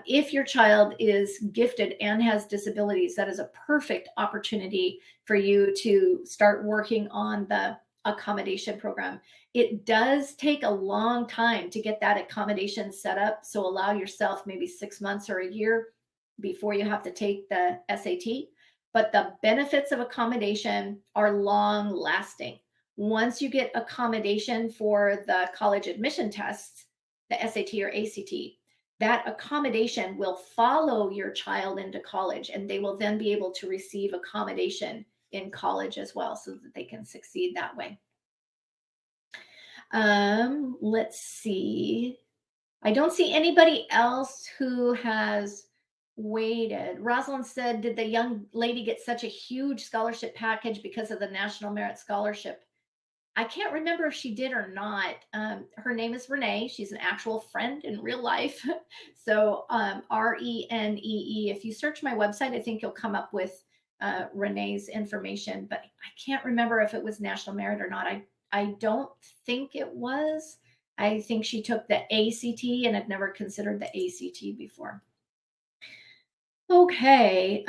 if your child is gifted and has disabilities, that is a perfect opportunity for you to start working on the accommodation program. It does take a long time to get that accommodation set up. So allow yourself maybe 6 months or a year before you have to take the SAT. But the benefits of accommodation are long lasting. Once you get accommodation for the college admission tests, the SAT or ACT, that accommodation will follow your child into college, and they will then be able to receive accommodation in college as well, so that they can succeed that way. Let's see. I don't see anybody else who has waited. Rosalind said, did the young lady get such a huge scholarship package because of the National Merit Scholarship? I can't remember if she did or not. Her name is Renee. She's an actual friend in real life. So Renee. If you search my website, I think you'll come up with Renee's information, but I can't remember if it was National Merit or not. I don't think it was. I think she took the ACT and had never considered the ACT before. Okay.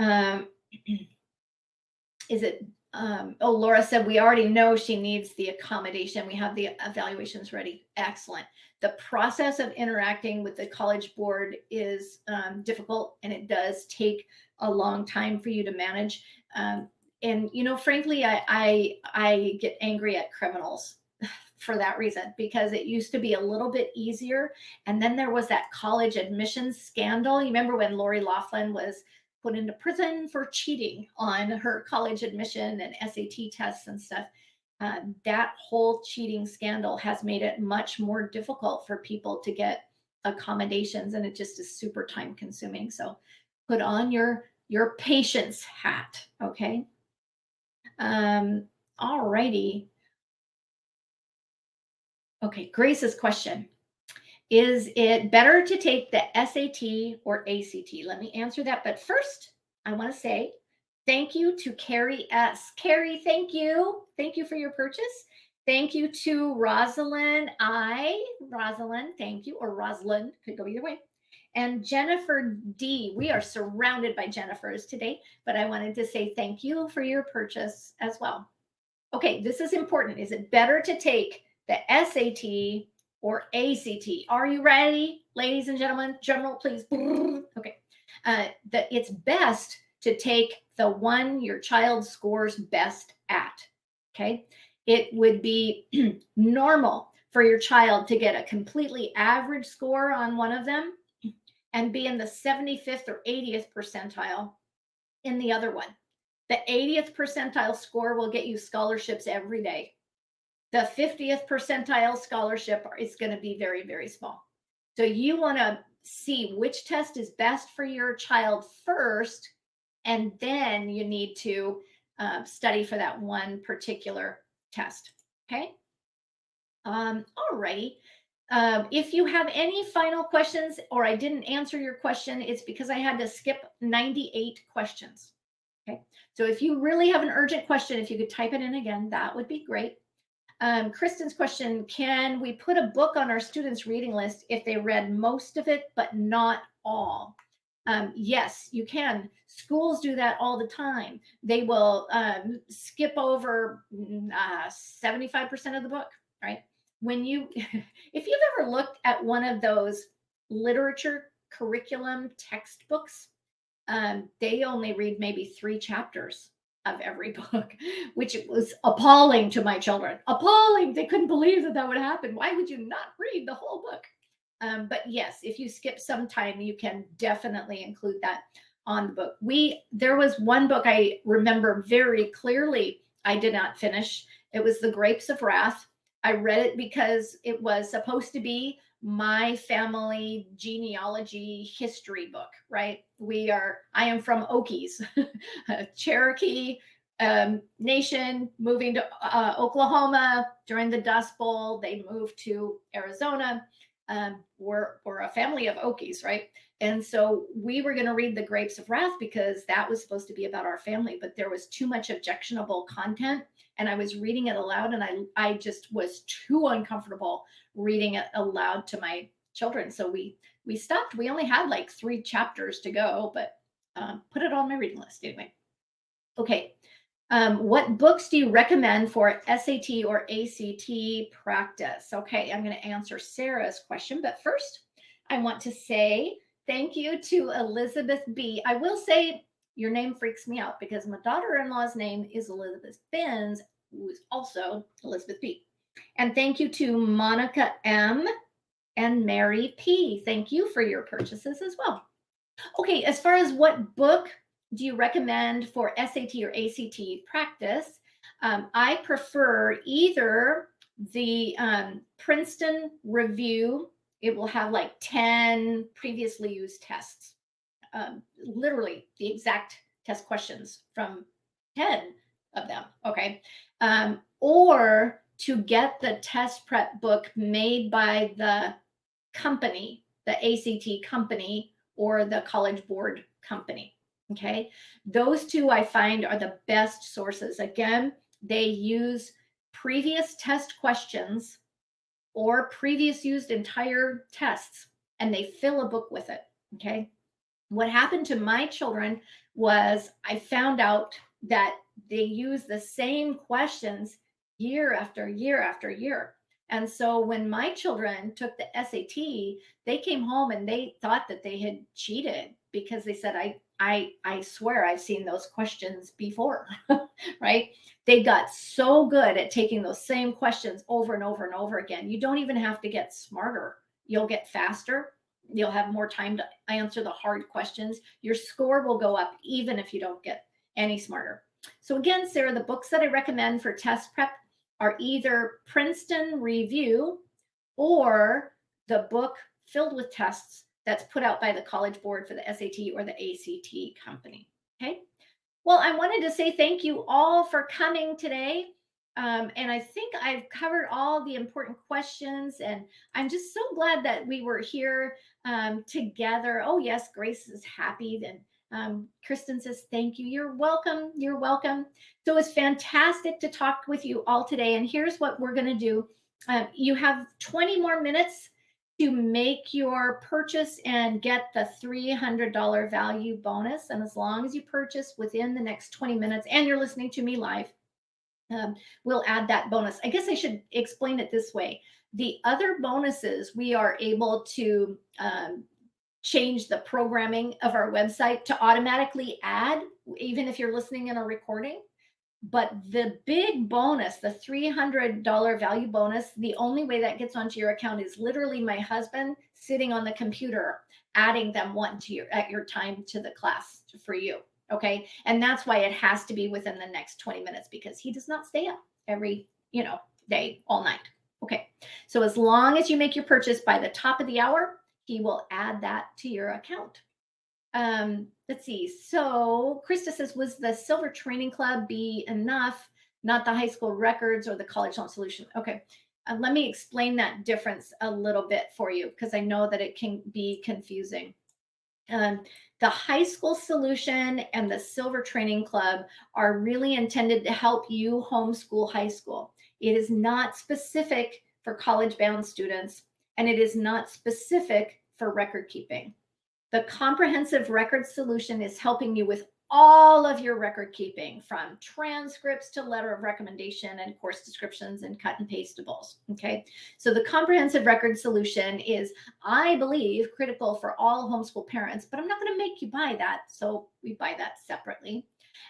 Is it, oh, Laura said we already know she needs the accommodation. We have the evaluations ready. Excellent. The process of interacting with the college board is difficult, and it does take a long time for you to manage. And you know, frankly, I get angry at criminals for that reason, because it used to be a little bit easier. And then there was that college admissions scandal. You remember when Lori Loughlin was put into prison for cheating on her college admission and SAT tests and stuff? That whole cheating scandal has made it much more difficult for people to get accommodations, and it just is super time consuming. So put on your patience hat, okay? All righty. Okay, Grace's question. Is it better to take the SAT or ACT? Let me answer that. But first, I want to say thank you to Carrie S. Carrie, thank you. Thank you for your purchase. Thank you to Rosalind I. Rosalind, thank you. Or Rosalind, could go either way. And Jennifer D. We are surrounded by Jennifers today, but I wanted to say thank you for your purchase as well. Okay, this is important. Is it better to take the SAT or ACT? Are you ready, ladies and gentlemen? General, please. Okay. It's best to take the one your child scores best at. Okay. It would be normal for your child to get a completely average score on one of them and be in the 75th or 80th percentile in the other one. The 80th percentile score will get you scholarships every day. The 50th percentile scholarship is going to be very, very small. So you want to see which test is best for your child first, and then you need to study for that one particular test. Okay. All righty. If you have any final questions or I didn't answer your question, it's because I had to skip 98 questions. Okay. So if you really have an urgent question, if you could type it in again, that would be great. Kristen's question, can we put a book on our students' reading list if they read most of it, but not all? Yes, you can. Schools do that all the time. They will skip over 75% of the book, right? When you, if you've ever looked at one of those literature curriculum textbooks, they only read maybe 3 chapters of every book, which was appalling to my children. Appalling. They couldn't believe that that would happen. Why would you not read the whole book? But yes, if you skip some time, you can definitely include that on the book. There was one book I remember very clearly I did not finish. It was The Grapes of Wrath. I read it because it was supposed to be my family genealogy history book, right? I am from Okies, Cherokee nation, moving to Oklahoma during the Dust Bowl. They moved to Arizona. We're a family of Okies, right? And so we were going to read The Grapes of Wrath because that was supposed to be about our family, but there was too much objectionable content. And I was reading it aloud, and I just was too uncomfortable reading it aloud to my children. So we stopped. We only had like 3 chapters to go, but put it on my reading list anyway. Okay. What books do you recommend for SAT or ACT practice? Okay, I'm going to answer Sarah's question, but first I want to say thank you to Elizabeth B. I will say your name freaks me out because my daughter-in-law's name is Elizabeth Benz, who is also Elizabeth B. And thank you to Monica M. and Mary P. Thank you for your purchases as well. Okay, as far as what book do you recommend for SAT or ACT practice? I prefer either the Princeton Review. It will have like 10 previously used tests, literally the exact test questions from 10 of them, okay? Or to get the test prep book made by the company, the ACT company, or the College Board company. Okay, those 2 I find are the best sources. Again, they use previous test questions or previous used entire tests, and they fill a book with it. Okay. What happened to my children was I found out that they use the same questions year after year after year. And so when my children took the SAT, they came home and they thought that they had cheated because they said, I swear I've seen those questions before, right? They got so good at taking those same questions over and over and over again. You don't even have to get smarter. You'll get faster. You'll have more time to answer the hard questions. Your score will go up even if you don't get any smarter. So again, Sarah, the books that I recommend for test prep are either Princeton Review or the book filled with tests that's put out by the College Board for the SAT or the ACT company. Okay. Well, I wanted to say thank you all for coming today. And I think I've covered all the important questions, and I'm just so glad that we were here together. Oh, yes, Grace is happy. Then Kristen says, thank you. You're welcome. You're welcome. So it's fantastic to talk with you all today. And here's what we're going to do. You have 20 more minutes to make your purchase and get the $300 value bonus. And as long as you purchase within the next 20 minutes and you're listening to me live, we'll add that bonus. I guess I should explain it this way. The other bonuses, we are able to change the programming of our website to automatically add, even if you're listening in a recording. But the big bonus, the $300 value bonus, the only way that gets onto your account is literally my husband sitting on the computer, adding them one to your at your time to the class for you. Okay. And that's why it has to be within the next 20 minutes, because he does not stay up every, day, all night. Okay. So as long as you make your purchase by the top of the hour, he will add that to your account. Let's see. So Krista says, was the Silver Training Club be enough, not the high school records or the college loan solution? Okay. Let me explain that difference a little bit for you, because I know that it can be confusing. The high school solution and the Silver Training Club are really intended to help you homeschool high school. It is not specific for college-bound students, and it is not specific for record keeping. The comprehensive record solution is helping you with all of your record keeping, from transcripts to letter of recommendation and course descriptions and cut and pastables. Okay. So the comprehensive record solution is, I believe, critical for all homeschool parents, but I'm not going to make you buy that. So we buy that separately.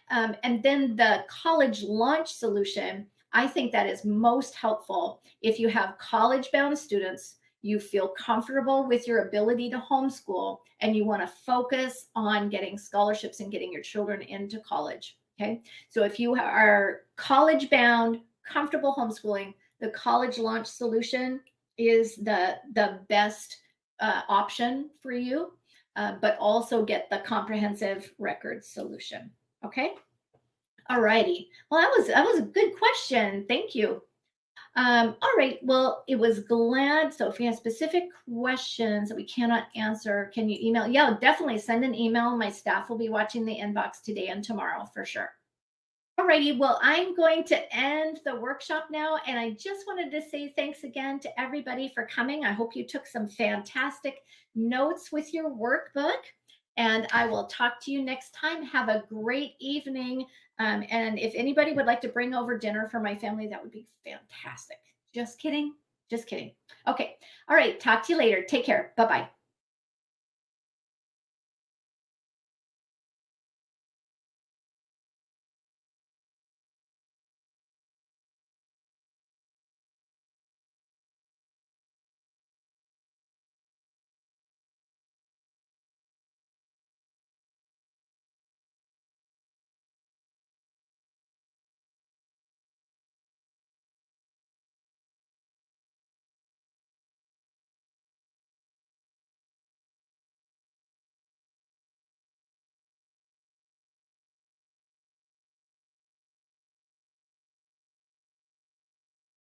And then the college launch solution, I think that is most helpful if you have college-bound students, you feel comfortable with your ability to homeschool, and you want to focus on getting scholarships and getting your children into college. Okay. So if you are college bound, comfortable homeschooling, the college launch solution is the best option for you, but also get the comprehensive record solution. Okay. All righty. Well, that was a good question. Thank you. All right. Well, it was glad. So if you have specific questions that we cannot answer, can you email? Yeah, definitely send an email. My staff will be watching the inbox today and tomorrow for sure. All righty. Well, I'm going to end the workshop now. And I just wanted to say thanks again to everybody for coming. I hope you took some fantastic notes with your workbook. And I will talk to you next time. Have a great evening. And if anybody would like to bring over dinner for my family, that would be fantastic. Just kidding. Just kidding. Okay. All right. Talk to you later. Take care. Bye-bye.